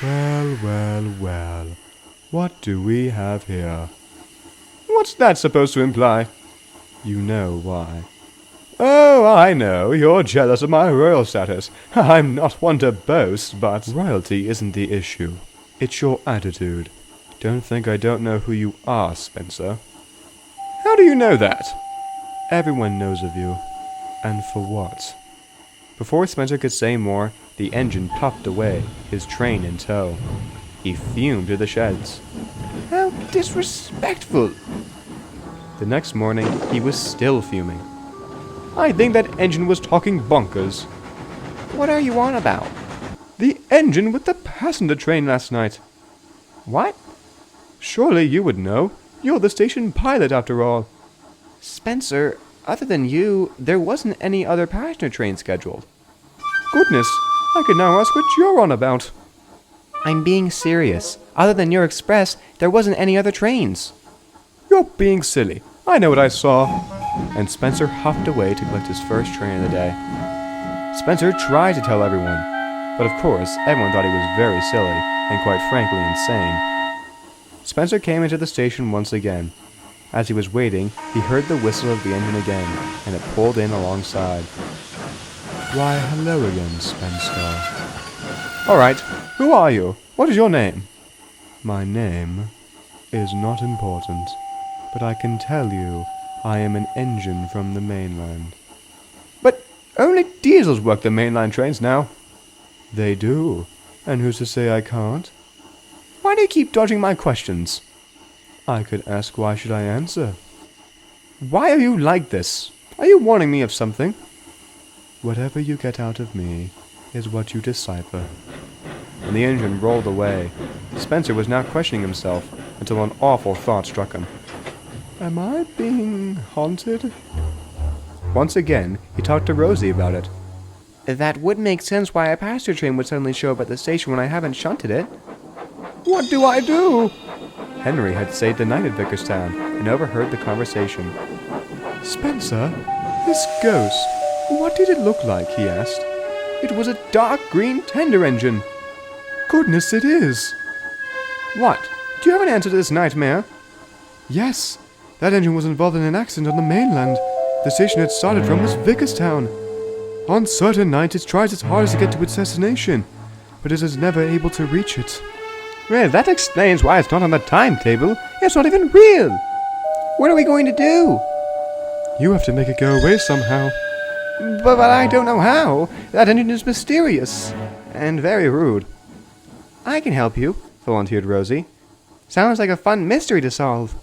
Well, well, well. What do we have here? What's that supposed to imply? You know why. Oh, I know. You're jealous of my royal status. I'm not one to boast, but... Royalty isn't the issue. It's your attitude. Don't think I don't know who you are, Spencer. How do you know that? Everyone knows of you. And for what? Before Spencer could say more, the engine puffed away, his train in tow. He fumed to the sheds. How disrespectful! The next morning, he was still fuming. I think that engine was talking bonkers. What are you on about? The engine with the passenger train last night. What? Surely you would know. You're the station pilot, after all. Spencer, other than you, there wasn't any other passenger train scheduled. Goodness, I could now ask what you're on about. I'm being serious. Other than your express, there wasn't any other trains. You're being silly. I know what I saw. And Spencer huffed away to collect his first train of the day. Spencer tried to tell everyone, but of course, everyone thought he was very silly, and quite frankly insane. Spencer came into the station once again. As he was waiting, he heard the whistle of the engine again, and it pulled in alongside. Why, hello again, Spencer. All right, who are you? What is your name? My name is not important, but I can tell you I am an engine from the mainland. But only diesels work the mainline trains now. They do, and who's to say I can't? Why do you keep dodging my questions? I could ask, why should I answer? Why are you like this? Are you warning me of something? Whatever you get out of me is what you decipher. And the engine rolled away. Spencer was now questioning himself until an awful thought struck him. Am I being haunted? Once again, he talked to Rosie about it. That would make sense why a passenger train would suddenly show up at the station when I haven't shunted it. What do I do? Henry had stayed the night at Vicarstown and overheard the conversation. Spencer, this ghost, what did it look like? He asked. It was a dark green tender engine. Goodness, it is. What? Do you have an answer to this nightmare? Yes. That engine was involved in an accident on the mainland. The station it started from was Vicarstown. On certain nights it tries its hardest to get to its destination, but it is never able to reach it. Well, that explains why it's not on the timetable. It's not even real. What are we going to do? You have to make it go away somehow. But I don't know how. That engine is mysterious. And very rude. I can help you, volunteered Rosie. Sounds like a fun mystery to solve.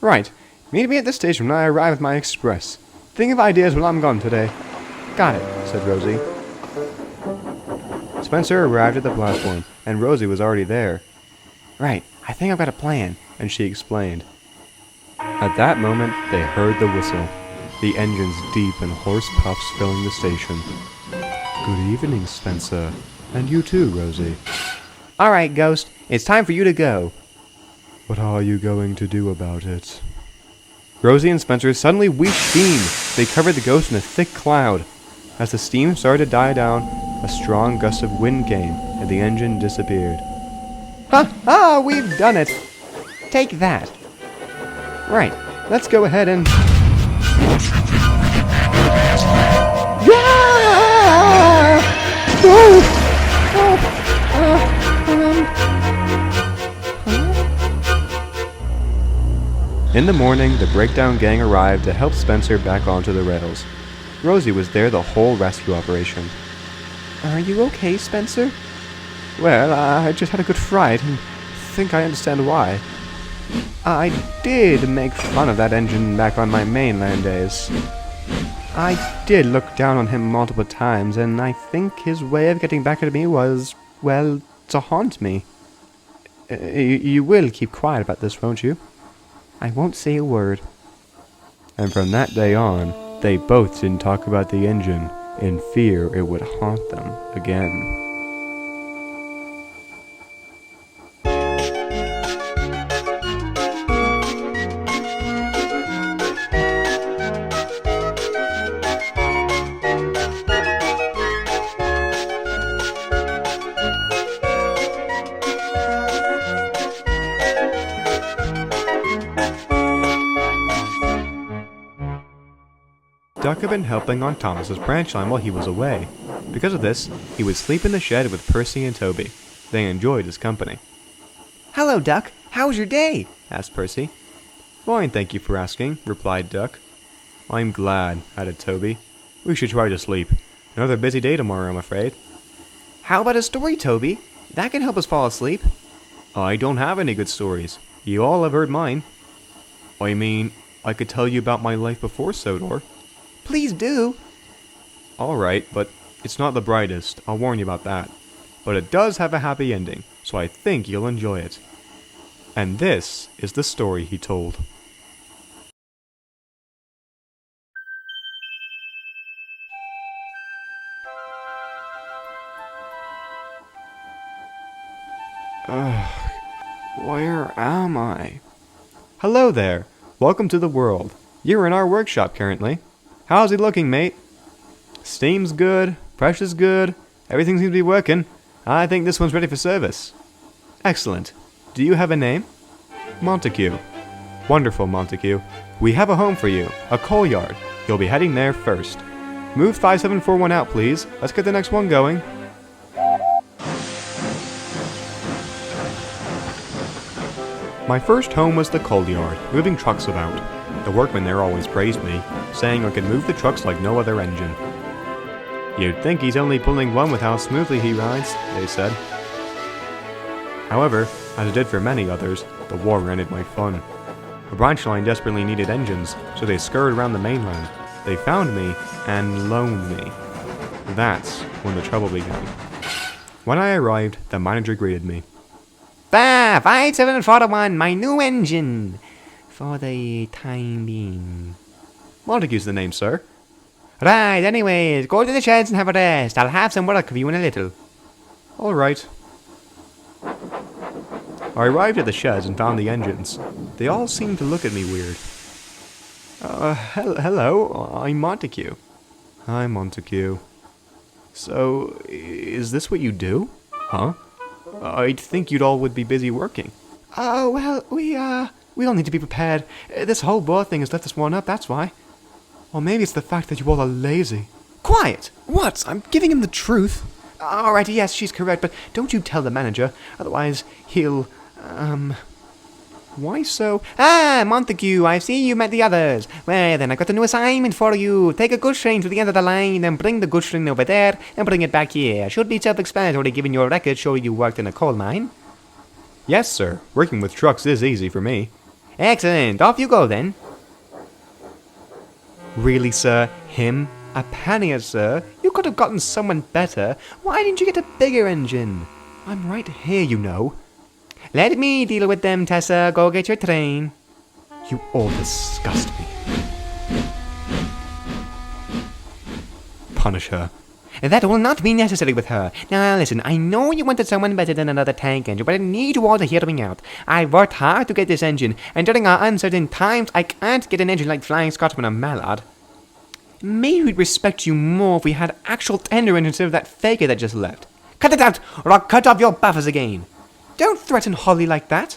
Right. Meet me at the station when I arrive with my express. Think of ideas while I'm gone today. Got it, said Rosie. Spencer arrived at the platform, and Rosie was already there. Right, I think I've got a plan, and she explained. At that moment, they heard the whistle, the engines deep and hoarse puffs filling the station. Good evening, Spencer. And you too, Rosie. All right, Ghost, it's time for you to go. What are you going to do about it? Rosie and Spencer suddenly wheezed steam. They covered the ghost in a thick cloud. As the steam started to die down, a strong gust of wind came, and the engine disappeared. Ha ha! We've done it! Take that. Right, let's go ahead and... In the morning, the breakdown gang arrived to help Spencer back onto the rails. Rosie was there the whole rescue operation. Are you okay, Spencer? Well, I just had a good fright and think I understand why. I did make fun of that engine back on my mainland days. I did look down on him multiple times, and I think his way of getting back at me was, well, to haunt me. You will keep quiet about this, won't you? I won't say a word. And from that day on, they both didn't talk about the engine, in fear it would haunt them again. Duck had been helping on Thomas's branch line while he was away. Because of this, he would sleep in the shed with Percy and Toby. They enjoyed his company. Hello, Duck. How was your day? Asked Percy. Fine, thank you for asking, replied Duck. I'm glad, added Toby. We should try to sleep. Another busy day tomorrow, I'm afraid. How about a story, Toby? That can help us fall asleep. I don't have any good stories. You all have heard mine. I mean, I could tell you about my life before Sodor. Please do. Alright, but it's not the brightest, I'll warn you about that. But it does have a happy ending, so I think you'll enjoy it. And this is the story he told. Where am I? Hello there. Welcome to the world. You're in our workshop currently. How's it looking, mate? Steam's good, pressure's good, everything seems to be working. I think this one's ready for service. Excellent. Do you have a name? Montague. Wonderful, Montague. We have a home for you, a coal yard. You'll be heading there first. Move 5741 out, please. Let's get the next one going. My first home was the coal yard, moving trucks about. The workmen there always praised me, saying I could move the trucks like no other engine. You'd think he's only pulling one with how smoothly he rides, they said. However, as it did for many others, the war ended my fun. The branch line desperately needed engines, so they scurried around the mainland. They found me and loaned me. That's when the trouble began. When I arrived, the manager greeted me. 5741, my new engine. For the time being. Montague's the name, sir. Right, anyways, go to the sheds and have a rest. I'll have some work for you in a little. All right. I arrived at the sheds and found the engines. They all seemed to look at me weird. Hello, I'm Montague. Hi, Montague. So, is this what you do? Huh? I'd think you'd all would be busy working. Oh, well, we all need to be prepared. This whole war thing has left us worn up, that's why. Or maybe it's the fact that you all are lazy. Quiet! What? I'm giving him the truth. Alright, yes, she's correct, but don't you tell the manager, otherwise he'll, Why so? Ah, Montague, I see you met the others. Well, then, I've got a new assignment for you. Take a goods train to the end of the line, then bring the goods train over there, and bring it back here. Should be self-explanatory given your record showing you worked in a coal mine. Yes, sir. Working with trucks is easy for me. Excellent. Off you go, then. Really, sir? Him? A pannier, sir. You could have gotten someone better. Why didn't you get a bigger engine? I'm right here, you know. Let me deal with them, Tessa. Go get your train. You all disgust me. Punish her. That will not be necessary with her. Now listen, I know you wanted someone better than another tank engine, but I need you all to hear me out. I've worked hard to get this engine, and during our uncertain times, I can't get an engine like Flying Scotsman or Mallard. Maybe we'd respect you more if we had actual tender engines instead of that faker that just left. Cut it out, or I'll cut off your buffers again. Don't threaten Holly like that.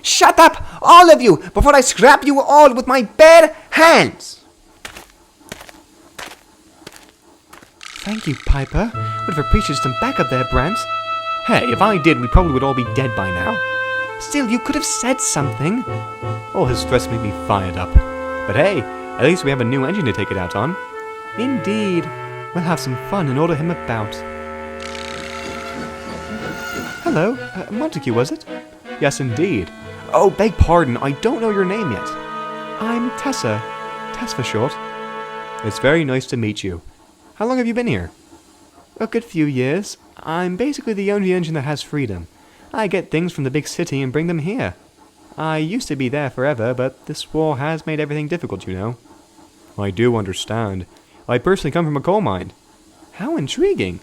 Shut up, all of you, before I scrap you all with my bare hands! Thank you, Piper. Would have appreciated some backup there, Brent. Hey, if I did, we probably would all be dead by now. Still, you could have said something. All his stress made me fired up. But hey, at least we have a new engine to take it out on. Indeed. We'll have some fun and order him about. Hello, Montague, was it? Yes, indeed. Oh, beg pardon, I don't know your name yet. I'm Tessa. Tess for short. It's very nice to meet you. How long have you been here? A good few years. I'm basically the only engine that has freedom. I get things from the big city and bring them here. I used to be there forever, but this war has made everything difficult, you know. I do understand. I personally come from a coal mine. How intriguing.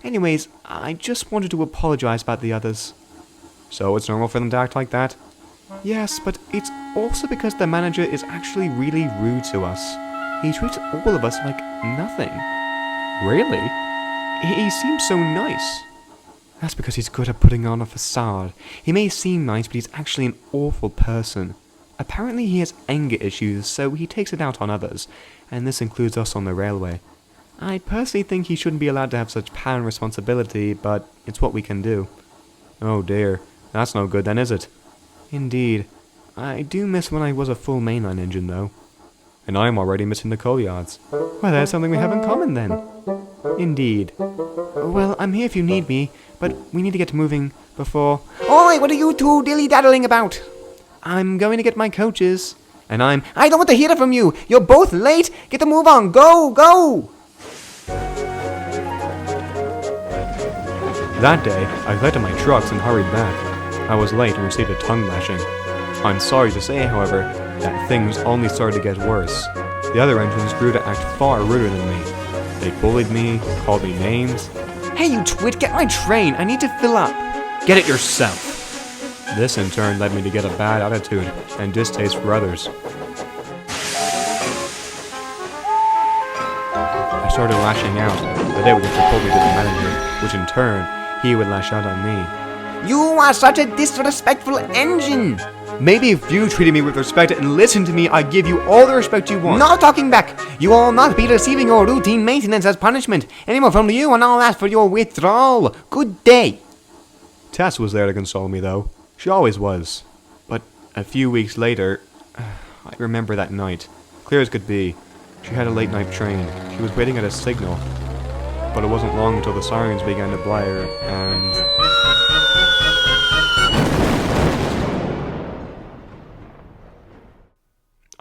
Anyways, I just wanted to apologize about the others. So it's normal for them to act like that? Yes, but it's also because the manager is actually really rude to us. He treats all of us like nothing. Really? He seems so nice. That's because he's good at putting on a facade. He may seem nice, but he's actually an awful person. Apparently he has anger issues, so he takes it out on others, and this includes us on the railway. I personally think he shouldn't be allowed to have such power and responsibility, but it's what we can do. Oh dear, that's no good then, is it? Indeed. I do miss when I was a full mainline engine, though. And I'm already missing the coal yards. Well, there's something we have in common, then. Indeed. Well, I'm here if you need me, but we need to get moving before... Oi, what are you two dilly-daddling about? I'm going to get my coaches. And I don't want to hear it from you. You're both late. Get the move on. Go, go! That day, I collected my trucks and hurried back. I was late and received a tongue lashing. I'm sorry to say, however, that things only started to get worse. The other engines grew to act far ruder than me. They bullied me, called me names. Hey, you twit, get my train. I need to fill up. Get it yourself. This in turn led me to get a bad attitude and distaste for others. I started lashing out, but they would just report me to the manager, which in turn, he would lash out on me. You are such a disrespectful engine. Maybe if you treated me with respect and listened to me, I'd give you all the respect you want. No talking back. You will not be receiving your routine maintenance as punishment. Any more from you and I'll ask for your withdrawal. Good day. Tess was there to console me, though. She always was. But a few weeks later, I remember that night, clear as could be. She had a late night train. She was waiting at a signal. But it wasn't long until the sirens began to blare, and...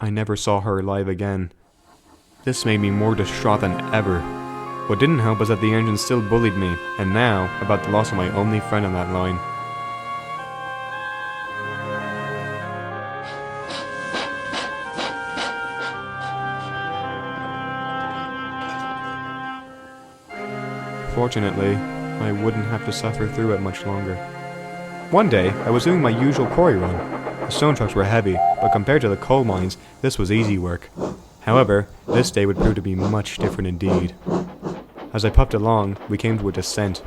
I never saw her alive again. This made me more distraught than ever. What didn't help was that the engine still bullied me, and now, about the loss of my only friend on that line. Fortunately, I wouldn't have to suffer through it much longer. One day, I was doing my usual quarry run. The stone trucks were heavy, but compared to the coal mines, this was easy work. However, this day would prove to be much different indeed. As I puffed along, we came to a descent.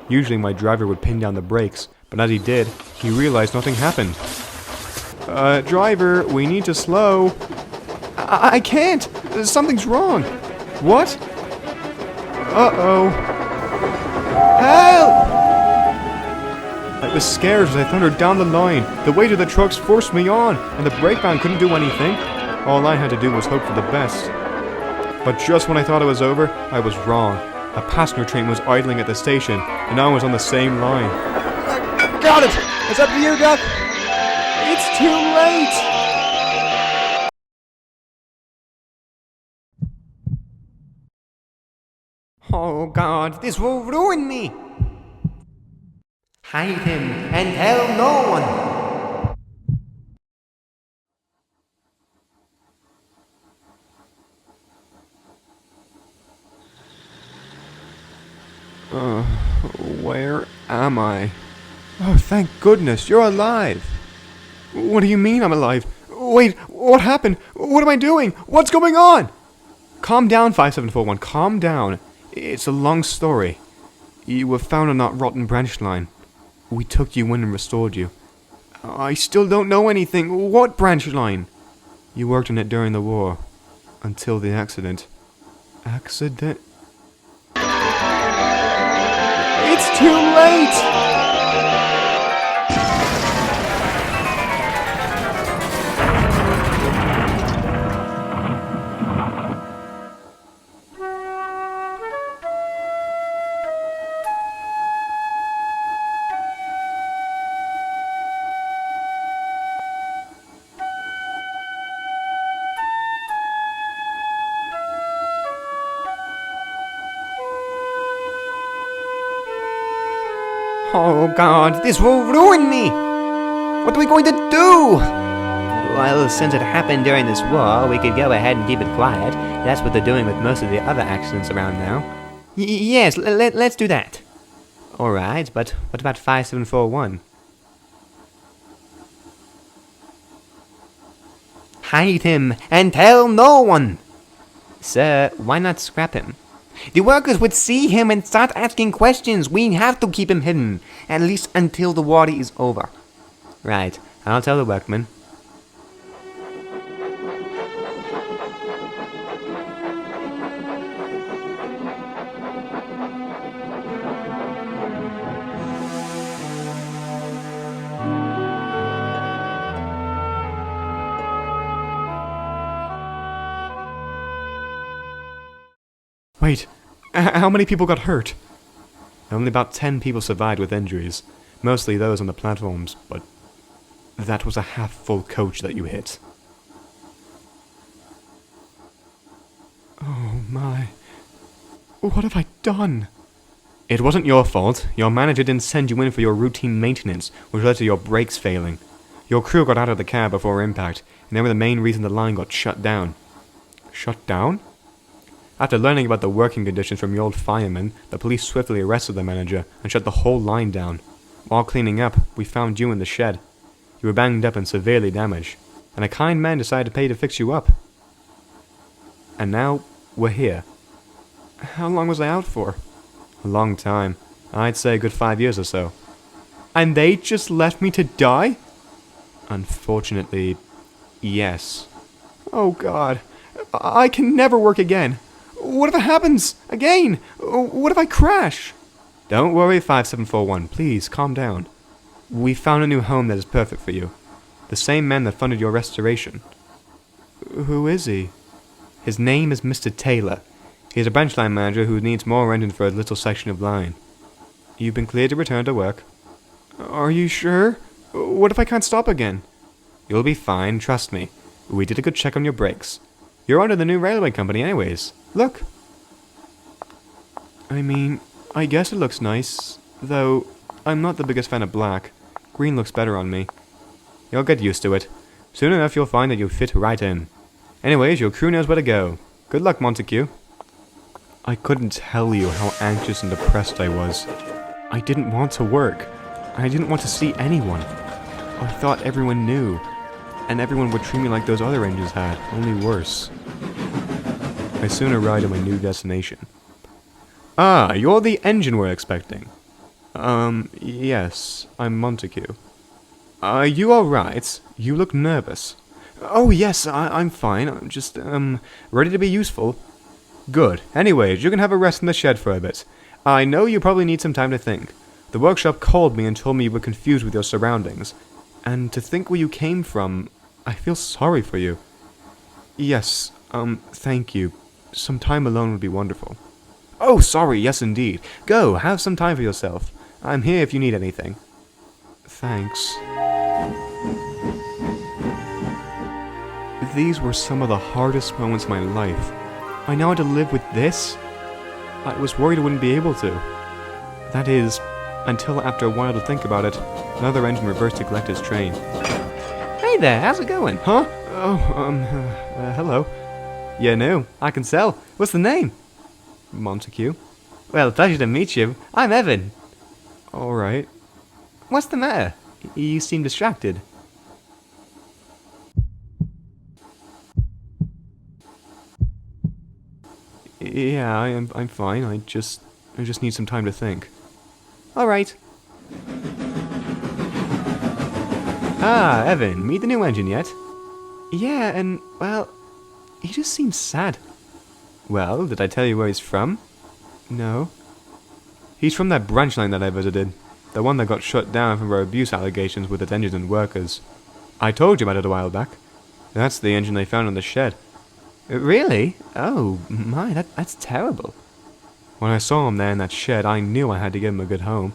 Usually my driver would pin down the brakes, but as he did, he realized nothing happened. Driver, we need to slow. I can't! Something's wrong! What? Uh-oh. Help! I was scared as I thundered down the line. The weight of the trucks forced me on, and the brake van couldn't do anything. All I had to do was hope for the best. But just when I thought it was over, I was wrong. A passenger train was idling at the station, and I was on the same line. Got it! It's up to you, Duck! It's too late! Oh God, this will ruin me. Hide him and tell no one. Where am I? Oh, thank goodness, you're alive! What do you mean I'm alive? Wait, what happened? What am I doing? What's going on? Calm down, 5741, calm down. It's a long story. You were found on that rotten branch line. We took you in and restored you. I still don't know anything. What branch line? You worked on it during the war. Until the accident. Accident? It's too late! Oh God, this will ruin me! What are we going to do? Well, since it happened during this war, we could go ahead and keep it quiet. That's what they're doing with most of the other accidents around now. Yes, let's do that. Alright, but what about 5741? Hide him and tell no one! Sir, why not scrap him? The workers would see him and start asking questions. We have to keep him hidden, at least until the war is over. Right, I'll tell the workmen. Wait, how many people got hurt? Only about 10 people survived with injuries, mostly those on the platforms, but that was a half-full coach that you hit. Oh my... What have I done? It wasn't your fault. Your manager didn't send you in for your routine maintenance, which led to your brakes failing. Your crew got out of the cab before impact, and they were the main reason the line got shut down. Shut down? After learning about the working conditions from your old fireman, the police swiftly arrested the manager and shut the whole line down. While cleaning up, we found you in the shed. You were banged up and severely damaged, and a kind man decided to pay to fix you up. And now, we're here. How long was I out for? A long time. I'd say a good 5 years or so. And they just left me to die? Unfortunately, yes. Oh God, I can never work again. What if it happens again? What if I crash? Don't worry, 5741. Please, calm down. We found a new home that is perfect for you. The same man that funded your restoration. Who is he? His name is Mr. Taylor. He is a branch line manager who needs more engine for a little section of line. You've been cleared to return to work. Are you sure? What if I can't stop again? You'll be fine, trust me. We did a good check on your brakes. You're under the new railway company anyways. Look. I mean, I guess it looks nice, though I'm not the biggest fan of black. Green looks better on me. You'll get used to it. Soon enough you'll find that you'll fit right in. Anyways, your crew knows where to go. Good luck, Montague. I couldn't tell you how anxious and depressed I was. I didn't want to work. I didn't want to see anyone. I thought everyone knew. And everyone would treat me like those other engines had, only worse. I soon arrived at my new destination. Ah, you're the engine we're expecting. Yes, I'm Montague. Are you alright? You look nervous. Oh yes, I'm fine. I'm just, ready to be useful. Good. Anyways, you can have a rest in the shed for a bit. I know you probably need some time to think. The workshop called me and told me you were confused with your surroundings. And to think where you came from, I feel sorry for you. Yes, thank you. Some time alone would be wonderful. Oh, sorry, yes indeed. Go, have some time for yourself. I'm here if you need anything. Thanks. These were some of the hardest moments of my life. I now had to live with this? I was worried I wouldn't be able to. That is, until after a while to think about it, another engine reversed to collect his train. Hey there, how's it going? Huh? Oh, hello. You're new, I can tell. What's the name? Montague. Well, pleasure to meet you. I'm Evan. Alright. What's the matter? You seem distracted. Yeah, I'm fine. I just need some time to think. Alright. Ah, Evan, meet the new engine yet? Yeah, and, well, he just seems sad. Well, did I tell you where he's from? No. He's from that branch line that I visited. The one that got shut down for abuse allegations with its engines and workers. I told you about it a while back. That's the engine they found in the shed. Really? Oh, my, that's terrible. When I saw him there in that shed, I knew I had to give him a good home.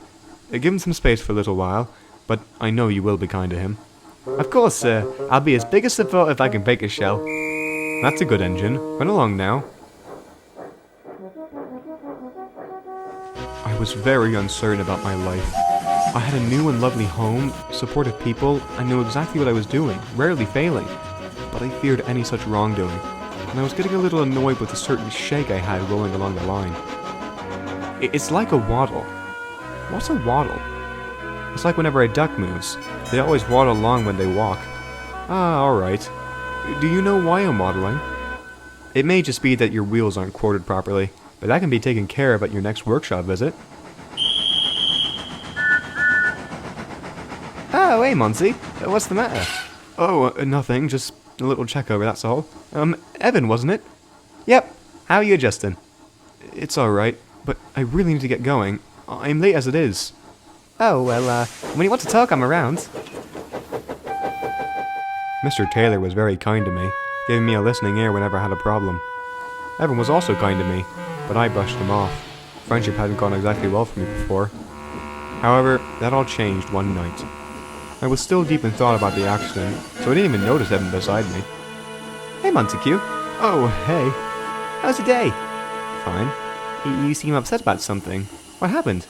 Give him some space for a little while, but I know you will be kind to him. Of course, sir. I'll be as big as the boat if I can break his shell. That's a good engine. Run along now. I was very uncertain about my life. I had a new and lovely home, supportive people, and knew exactly what I was doing, rarely failing. But I feared any such wrongdoing, and I was getting a little annoyed with a certain shake I had rolling along the line. It's like a waddle. What's a waddle? It's like whenever a duck moves. They always waddle along when they walk. Ah, alright. Do you know why I'm waddling? It may just be that your wheels aren't quartered properly, but that can be taken care of at your next workshop visit. Oh, hey, Monty. What's the matter? Oh, nothing. Just a little checkover, that's all. Evan, wasn't it? Yep. How are you adjusting? It's alright, but I really need to get going. I'm late as it is. Oh, well, when you want to talk, I'm around. Mr. Taylor was very kind to me, giving me a listening ear whenever I had a problem. Evan was also kind to me, but I brushed them off. Friendship hadn't gone exactly well for me before. However, that all changed one night. I was still deep in thought about the accident, so I didn't even notice Evan beside me. Hey, Montague. Oh, hey. How's your day? Fine. You seem upset about something. What happened?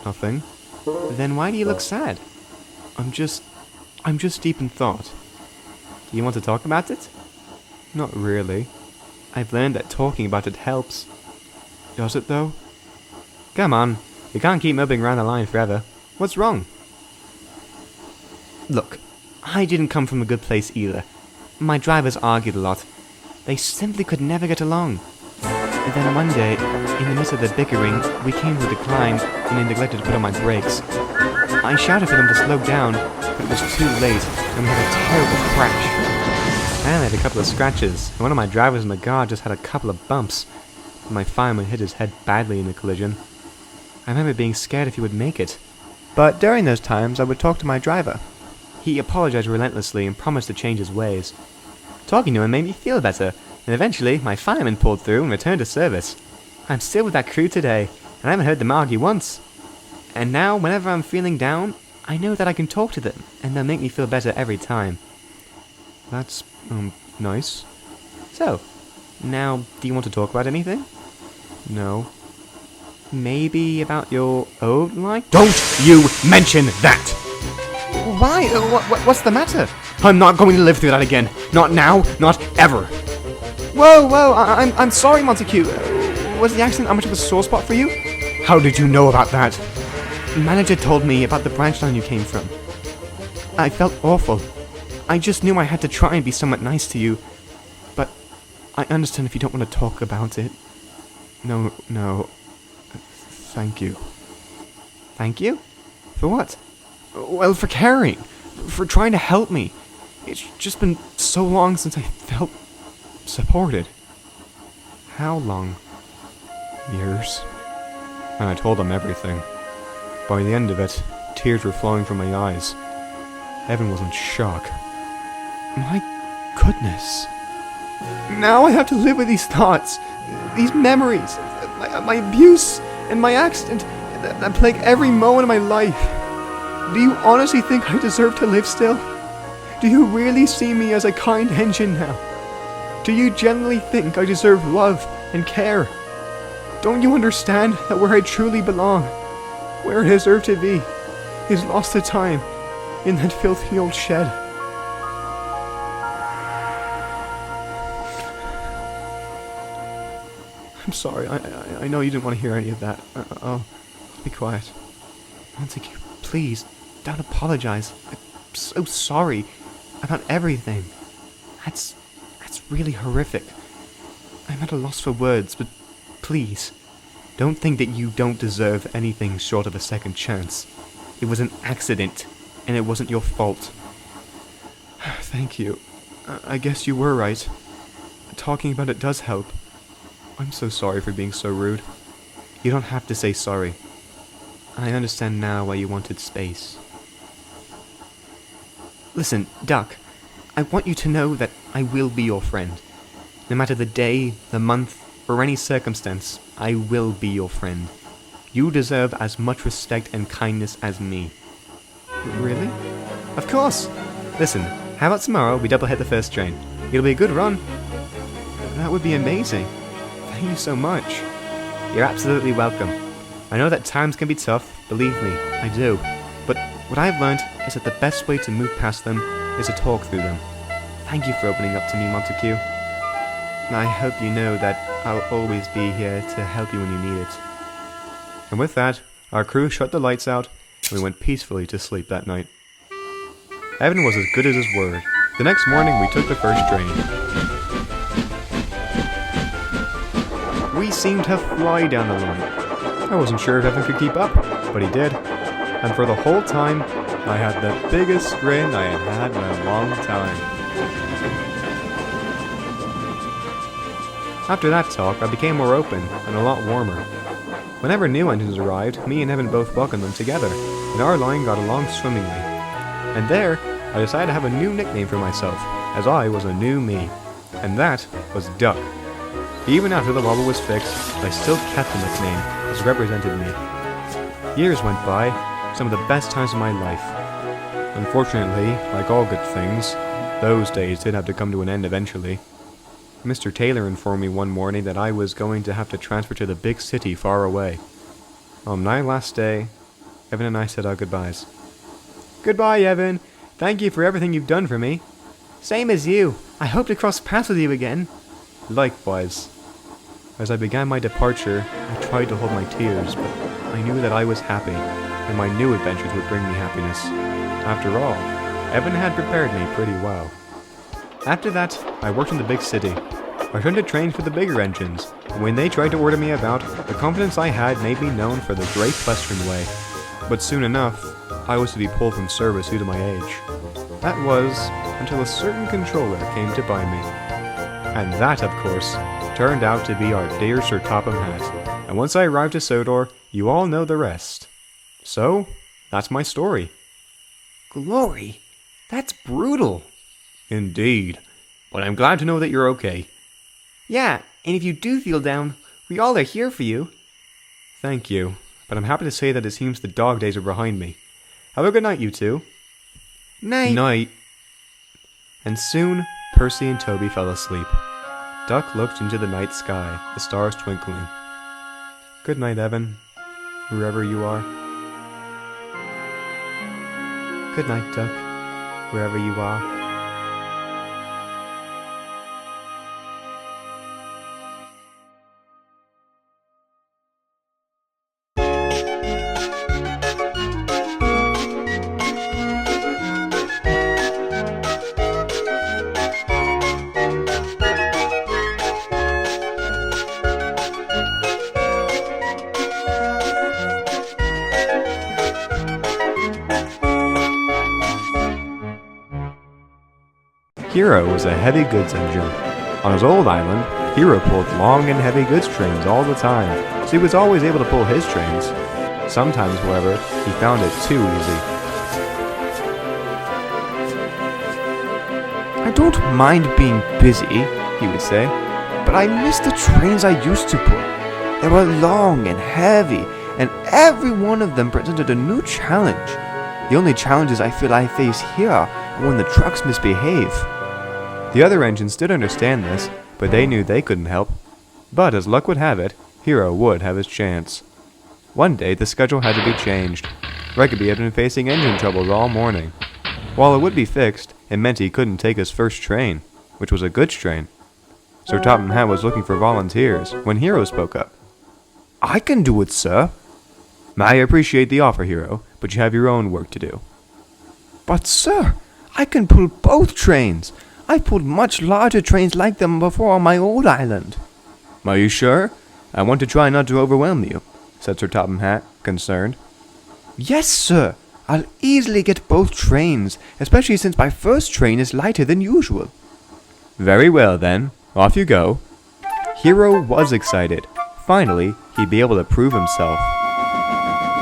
Nothing. Then why do you look sad? I'm just deep in thought. Do you want to talk about it? Not really. I've learned that talking about it helps. Does it, though? Come on. You can't keep moving around the line forever. What's wrong? Look, I didn't come from a good place either. My drivers argued a lot. They simply could never get along. And then one day, in the midst of their bickering, we came to a decline and they neglected to put on my brakes. I shouted for them to slow down, but it was too late and we had a terrible crash. And I had a couple of scratches, and one of my drivers in the car just had a couple of bumps. My fireman hit his head badly in the collision. I remember being scared if he would make it. But during those times, I would talk to my driver. He apologized relentlessly and promised to change his ways. Talking to him made me feel better, and eventually my fireman pulled through and returned to service. I'm still with that crew today, and I haven't heard them argue once. And now, whenever I'm feeling down, I know that I can talk to them, and they'll make me feel better every time. That's, nice. So, now, do you want to talk about anything? No. Maybe about your old life? Don't you mention that! Why? What's the matter? I'm not going to live through that again. Not now, not ever. Whoa, I'm sorry, Montague. Was the accident much of a sore spot for you? How did you know about that? Manager told me about the branch line you came from. I felt awful. I just knew I had to try and be somewhat nice to you. But I understand if you don't want to talk about it. No. Thank you. Thank you? For what? Well, for caring. For trying to help me. It's just been so long since I felt supported. How long? Years. And I told them everything. By the end of it, tears were flowing from my eyes. Evan was in shock. My goodness. Now I have to live with these thoughts, these memories, my abuse, and my accident that plague every moment of my life. Do you honestly think I deserve to live still? Do you really see me as a kind engine now? Do you genuinely think I deserve love and care? Don't you understand that where I truly belong, where I deserve to be, is lost to time in that filthy old shed? I'm sorry, I know you didn't want to hear any of that. I'll be quiet. Montague, please, don't apologize. I'm so sorry about everything. That's really horrific. I'm at a loss for words, but please, don't think that you don't deserve anything short of a second chance. It was an accident, and it wasn't your fault. Thank you. I guess you were right. Talking about it does help. I'm so sorry for being so rude. You don't have to say sorry. I understand now why you wanted space. Listen, Duck, I want you to know that I will be your friend. No matter the day, the month, or any circumstance, I will be your friend. You deserve as much respect and kindness as me. Really? Of course! Listen, how about tomorrow we double hit the first train? It'll be a good run. That would be amazing. Thank you so much. You're absolutely welcome. I know that times can be tough, believe me, I do. But what I've learned is that the best way to move past them is to talk through them. Thank you for opening up to me, Montague. I hope you know that I'll always be here to help you when you need it. And with that, our crew shut the lights out, and we went peacefully to sleep that night. Evan was as good as his word. The next morning, we took the first train. We seemed to fly down the line. I wasn't sure if Evan could keep up, but he did. And for the whole time, I had the biggest grin I had had in a long time. After that talk, I became more open and a lot warmer. Whenever new engines arrived, me and Evan both welcomed them together, and our line got along swimmingly. And there, I decided to have a new nickname for myself, as I was a new me. And that was Duck. Even after the wobble was fixed, I still kept the nickname, as it represented me. Years went by, some of the best times of my life. Unfortunately, like all good things, those days did have to come to an end eventually. Mr. Taylor informed me one morning that I was going to have to transfer to the big city far away. On my last day, Evan and I said our goodbyes. Goodbye, Evan. Thank you for everything you've done for me. Same as you. I hope to cross paths with you again. Likewise. As I began my departure, I tried to hold my tears, but I knew that I was happy, and my new adventures would bring me happiness. After all, Evan had prepared me pretty well. After that, I worked in the big city. I rented trains for the bigger engines, and when they tried to order me about, the confidence I had made me known for the Great Western Way. But soon enough, I was to be pulled from service due to my age. That was until a certain controller came to buy me. And that, of course, turned out to be our dear Sir Topham Hatt. And once I arrived at Sodor, you all know the rest. So, that's my story. Glory, that's brutal. Indeed. But I'm glad to know that you're okay. Yeah, and if you do feel down, we all are here for you. Thank you, but I'm happy to say that it seems the dog days are behind me. Have a good night, you two. Night. Night. And soon, Percy and Toby fell asleep. Duck looked into the night sky, the stars twinkling. Good night, Evan, wherever you are. Good night, Duck, wherever you are. Hero was a heavy goods engine. On his old island, Hero pulled long and heavy goods trains all the time, so he was always able to pull his trains. Sometimes, however, he found it too easy. I don't mind being busy, he would say, but I miss the trains I used to pull. They were long and heavy, and every one of them presented a new challenge. The only challenges I feel I face here are when the trucks misbehave. The other engines did understand this, but they knew they couldn't help. But as luck would have it, Hero would have his chance. One day, the schedule had to be changed. Rugby had been facing engine troubles all morning. While it would be fixed, it meant he couldn't take his first train, which was a goods train. Sir Topham Hatt was looking for volunteers when Hero spoke up. I can do it, sir. I appreciate the offer, Hero, but you have your own work to do. But, sir, I can pull both trains. I've pulled much larger trains like them before on my old island. Are you sure? I want to try not to overwhelm you, said Sir Topham Hatt, concerned. Yes, sir. I'll easily get both trains, especially since my first train is lighter than usual. Very well, then. Off you go. Hero was excited. Finally, he'd be able to prove himself.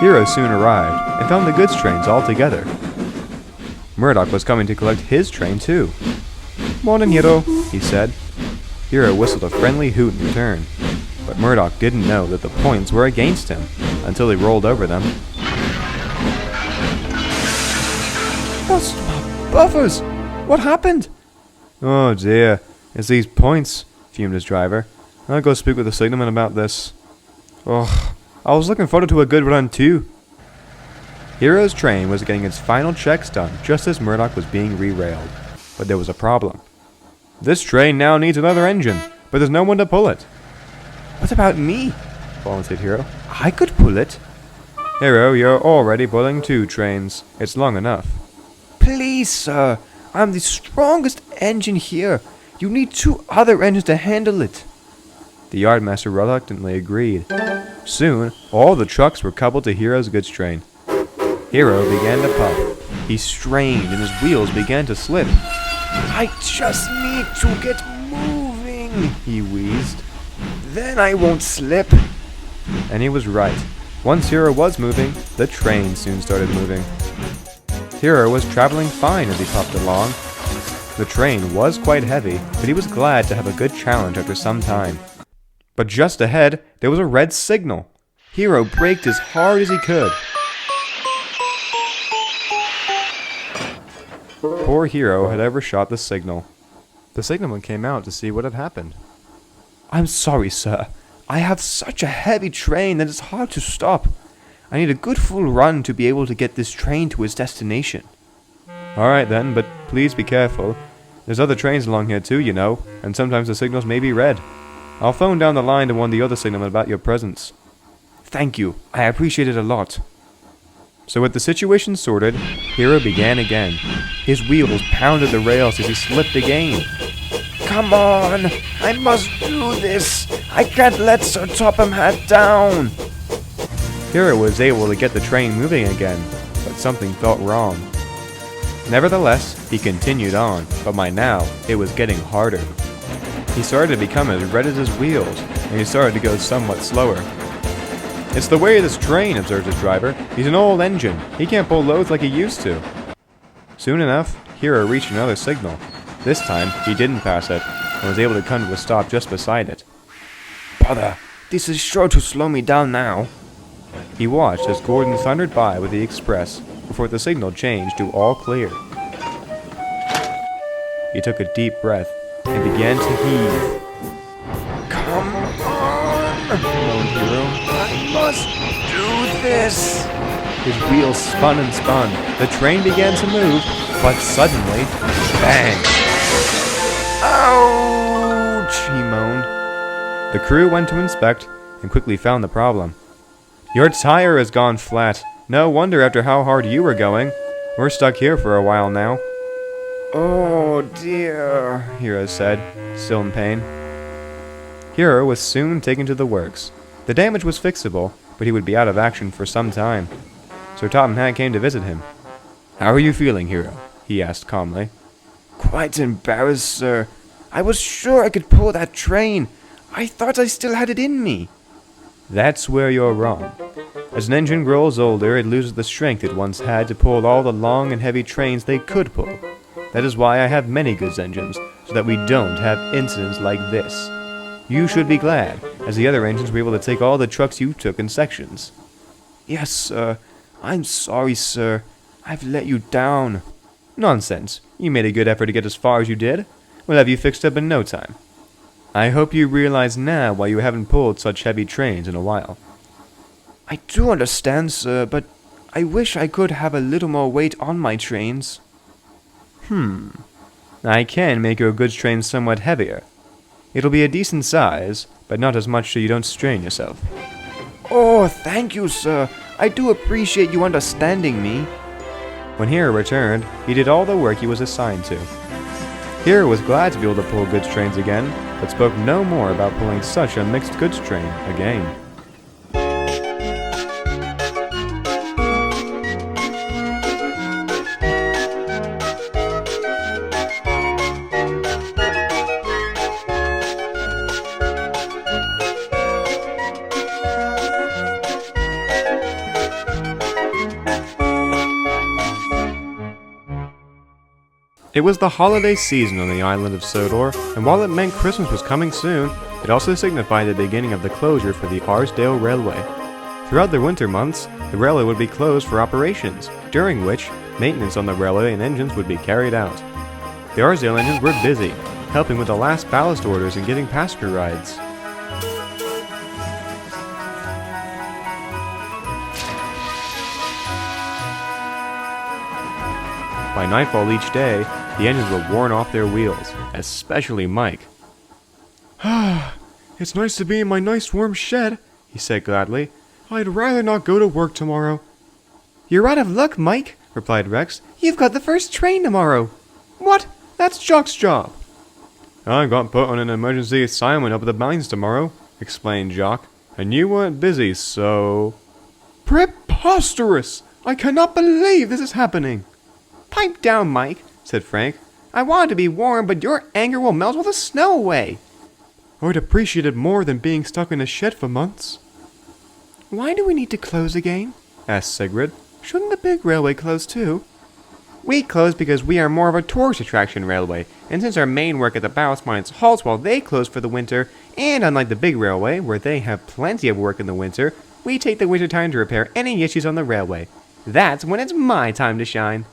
Hero soon arrived and found the goods trains all together. Murdoch was coming to collect his train, too. Morning, Hero, he said. Hero whistled a friendly hoot in return, but Murdoch didn't know that the points were against him until he rolled over them. What's my buffers? What happened? Oh dear, it's these points, fumed his driver. I'll go speak with the signalman about this. Oh, I was looking forward to a good run too. Hero's train was getting its final checks done just as Murdoch was being re-railed. But there was a problem. This train now needs another engine, but there's no one to pull it. What about me? Volunteered Hero. I could pull it. Hero, you're already pulling 2 trains. It's long enough. Please, sir. I'm the strongest engine here. You need 2 other engines to handle it. The yardmaster reluctantly agreed. Soon, all the trucks were coupled to Hero's goods train. Hero began to puff. He strained and his wheels began to slip. I just need to get moving, he wheezed. Then I won't slip. And he was right. Once Hero was moving, the train soon started moving. Hero was traveling fine as he puffed along. The train was quite heavy, but he was glad to have a good challenge after some time. But just ahead, there was a red signal. Hero braked as hard as he could. Poor Hero had overshot the signal. The signalman came out to see what had happened. I'm sorry, sir. I have such a heavy train that it's hard to stop. I need a good full run to be able to get this train to its destination. Alright then, but please be careful. There's other trains along here too, you know, and sometimes the signals may be red. I'll phone down the line to warn the other signalman about your presence. Thank you. I appreciate it a lot. So with the situation sorted, Hero began again. His wheels pounded the rails as he slipped again. Come on! I must do this! I can't let Sir Topham Hatt down! Hero was able to get the train moving again, but something felt wrong. Nevertheless, he continued on, but by now, it was getting harder. He started to become as red as his wheels, and he started to go somewhat slower. It's the way of this train, observed his driver. He's an old engine. He can't pull loads like he used to. Soon enough, Hero reached another signal. This time, he didn't pass it, and was able to come to a stop just beside it. Bother! This is sure to slow me down now. He watched as Gordon thundered by with the express, before the signal changed to all clear. He took a deep breath, and began to heave. Come on! moaned Hero. I must do this! His wheels spun and spun. The train began to move, but suddenly, bang! Ouch! He moaned. The crew went to inspect, and quickly found the problem. Your tire has gone flat. No wonder after how hard you were going. We're stuck here for a while now. Oh dear, Hero said, still in pain. Hero was soon taken to the works. The damage was fixable, but he would be out of action for some time. Sir Topham Hatt came to visit him. How are you feeling, Hero? He asked calmly. Quite embarrassed, sir. I was sure I could pull that train. I thought I still had it in me. That's where you're wrong. As an engine grows older, it loses the strength it once had to pull all the long and heavy trains they could pull. That is why I have many goods engines, so that we don't have incidents like this. You should be glad, as the other engines were able to take all the trucks you took in sections. Yes, sir. I'm sorry, sir. I've let you down. Nonsense. You made a good effort to get as far as you did. We'll have you fixed up in no time. I hope you realize now why you haven't pulled such heavy trains in a while. I do understand, sir, but I wish I could have a little more weight on my trains. I can make your goods train somewhat heavier. It'll be a decent size, but not as much so you don't strain yourself. Oh, thank you, sir. I do appreciate you understanding me. When Hero returned, he did all the work he was assigned to. Hero was glad to be able to pull goods trains again, but spoke no more about pulling such a mixed goods train again. It was the holiday season on the Island of Sodor, and while it meant Christmas was coming soon, it also signified the beginning of the closure for the Arsdale Railway. Throughout the winter months, the railway would be closed for operations, during which maintenance on the railway and engines would be carried out. The Arsdale engines were busy, helping with the last ballast orders and getting passenger rides. By nightfall each day, the engines were worn off their wheels, especially Mike. It's nice to be in my nice warm shed, he said gladly. I'd rather not go to work tomorrow. You're out of luck, Mike, replied Rex. You've got the first train tomorrow. What? That's Jock's job. I got put on an emergency assignment up at the mines tomorrow, explained Jock. And you weren't busy, so... Preposterous! I cannot believe this is happening. Pipe down, Mike, said Frank. I wanted to be warm, but your anger will melt all the snow away. I'd appreciate it more than being stuck in a shed for months. Why do we need to close again? Asked Sigrid. Shouldn't the big railway close too? We close because we are more of a tourist attraction railway, and since our main work at the ballast mines halts while they close for the winter, And unlike the big railway, where they have plenty of work in the winter, we take the winter time to repair any issues on the railway. That's when it's my time to shine.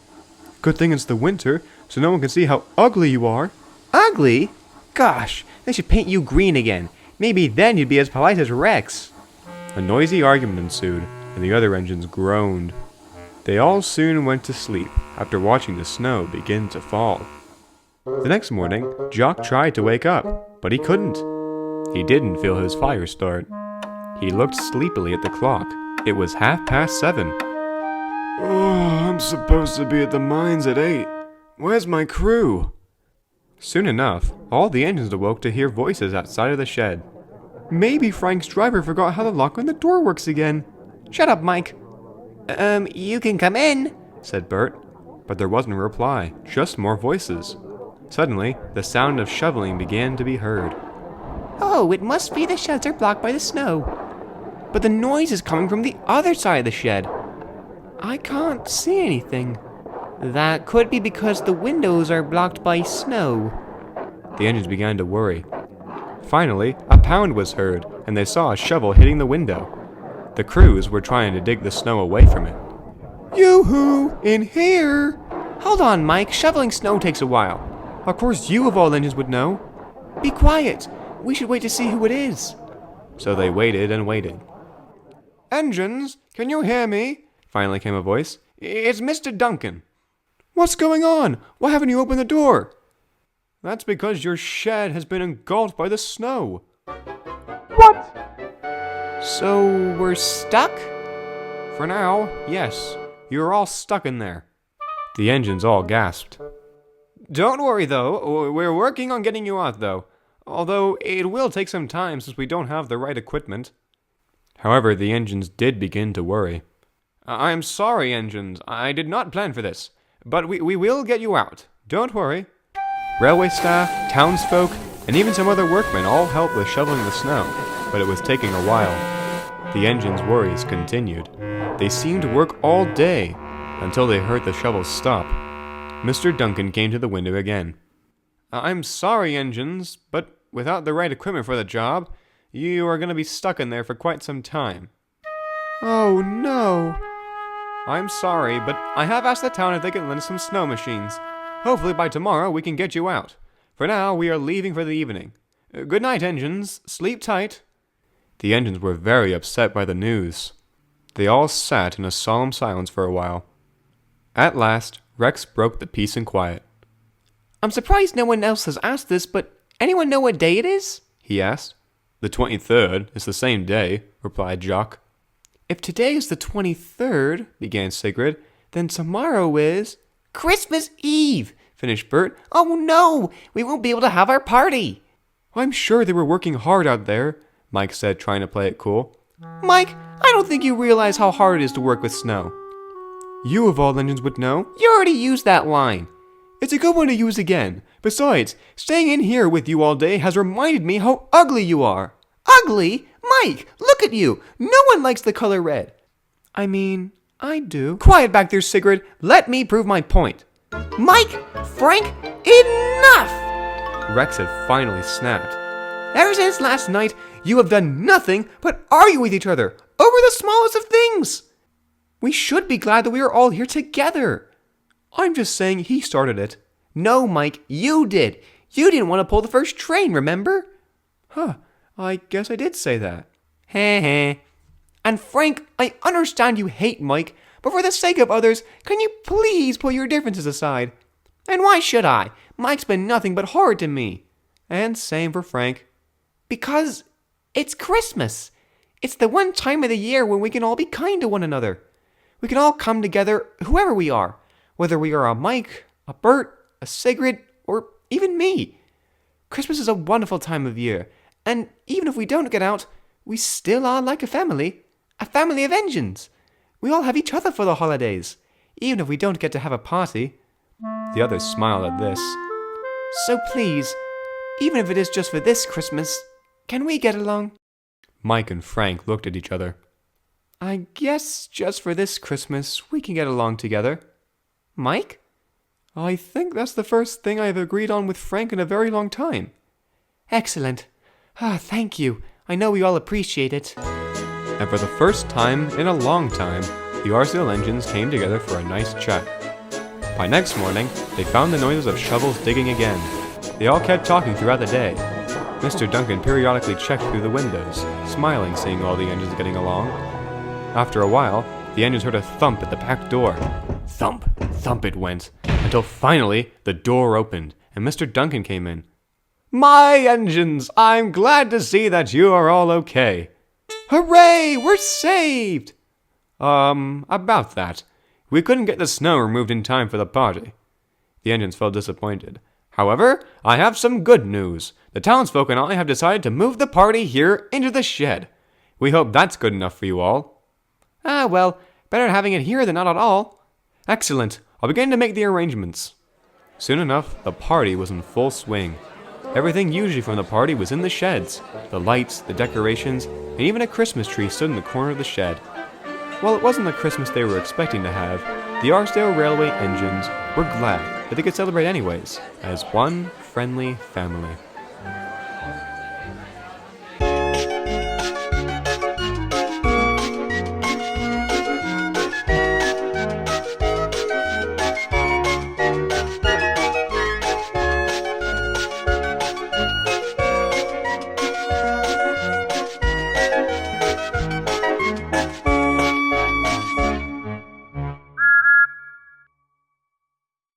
Good thing it's the winter, so no one can see how ugly you are. Ugly? Gosh, they should paint you green again. Maybe then you'd be as polite as Rex. A noisy argument ensued, and the other engines groaned. They all soon went to sleep after watching the snow begin to fall. The next morning, Jock tried to wake up, but he couldn't. He didn't feel his fire start. He looked sleepily at the clock. It was 7:30. Oh, I'm supposed to be at the mines at 8. Where's my crew? Soon enough, all the engines awoke to hear voices outside of the shed. Maybe Frank's driver forgot how the lock on the door works again. Shut up, Mike. You can come in, said Bert, but there wasn't a reply, just more voices. Suddenly, the sound of shoveling began to be heard. Oh, it must be the sheds are blocked by the snow. But the noise is coming from the other side of the shed. I can't see anything. That could be because the windows are blocked by snow. The engines began to worry. Finally, a pound was heard, and they saw a shovel hitting the window. The crews were trying to dig the snow away from it. Yoo-hoo! In here! Hold on, Mike. Shoveling snow takes a while. Of course you of all engines would know. Be quiet. We should wait to see who it is. So they waited and waited. Engines, can you hear me? Finally came a voice. It's Mr. Duncan. What's going on? Why haven't you opened the door? That's because your shed has been engulfed by the snow. What? So we're stuck? For now, yes. You're all stuck in there. The engines all gasped. Don't worry, though. We're working on getting you out, though. Although it will take some time since we don't have the right equipment. However, the engines did begin to worry. I'm sorry, engines. I did not plan for this. But we will get you out. Don't worry. Railway staff, townsfolk, and even some other workmen all helped with shoveling the snow, but it was taking a while. The engines' worries continued. They seemed to work all day, until they heard the shovels stop. Mr. Duncan came to the window again. I'm sorry, engines, but without the right equipment for the job, you are going to be stuck in there for quite some time. Oh, no. I'm sorry, but I have asked the town if they can lend some snow machines. Hopefully by tomorrow we can get you out. For now, we are leaving for the evening. Good night, engines. Sleep tight. The engines were very upset by the news. They all sat in a solemn silence for a while. At last, Rex broke the peace and quiet. I'm surprised no one else has asked this, but anyone know what day it is? He asked. The 23rd is the same day, replied Jock. If today is the 23rd, began Sigrid, then tomorrow is... Christmas Eve, finished Bert. Oh no, we won't be able to have our party. I'm sure they were working hard out there, Mike said, trying to play it cool. Mike, I don't think you realize how hard it is to work with snow. You of all engines would know. You already used that line. It's a good one to use again. Besides, staying in here with you all day has reminded me how ugly you are. Ugly? Mike, look at you. No one likes the color red. I mean, I do. Quiet back there, Sigrid. Let me prove my point. Mike, Frank, enough! Rex had finally snapped. Ever since last night, you have done nothing but argue with each other over the smallest of things. We should be glad that we are all here together. I'm just saying he started it. No, Mike, you did. You didn't want to pull the first train, remember? Huh, I guess I did say that. Heh heh. And Frank, I understand you hate Mike, but for the sake of others, can you please put your differences aside? And why should I? Mike's been nothing but horrid to me. And same for Frank. Because it's Christmas. It's the one time of the year when we can all be kind to one another. We can all come together, whoever we are, whether we are a Mike, a Bert, a Sigrid, or even me. Christmas is a wonderful time of year, and even if we don't get out, we still are like a family of engines. We all have each other for the holidays, even if we don't get to have a party. The others smiled at this. So please, even if it is just for this Christmas, can we get along? Mike and Frank looked at each other. I guess just for this Christmas, we can get along together. Mike? I think that's the first thing I have agreed on with Frank in a very long time. Excellent. Thank you. I know we all appreciate it. And for the first time in a long time, the Arsenal engines came together for a nice chat. By next morning, they found the noises of shovels digging again. They all kept talking throughout the day. Mr. Duncan periodically checked through the windows, smiling seeing all the engines getting along. After a while, the engines heard a thump at the back door. Thump, thump it went, until finally the door opened, and Mr. Duncan came in. My engines! I'm glad to see that you are all okay. Hooray! We're saved! About that. We couldn't get the snow removed in time for the party. The engines felt disappointed. However, I have some good news. The townsfolk and I have decided to move the party here into the shed. We hope that's good enough for you all. Well, better having it here than not at all. Excellent. I'll begin to make the arrangements. Soon enough, the party was in full swing. Everything usually from the party was in the sheds. The lights, the decorations, and even a Christmas tree stood in the corner of the shed. While it wasn't the Christmas they were expecting to have, the Archdale Railway engines were glad that they could celebrate anyways, as one friendly family.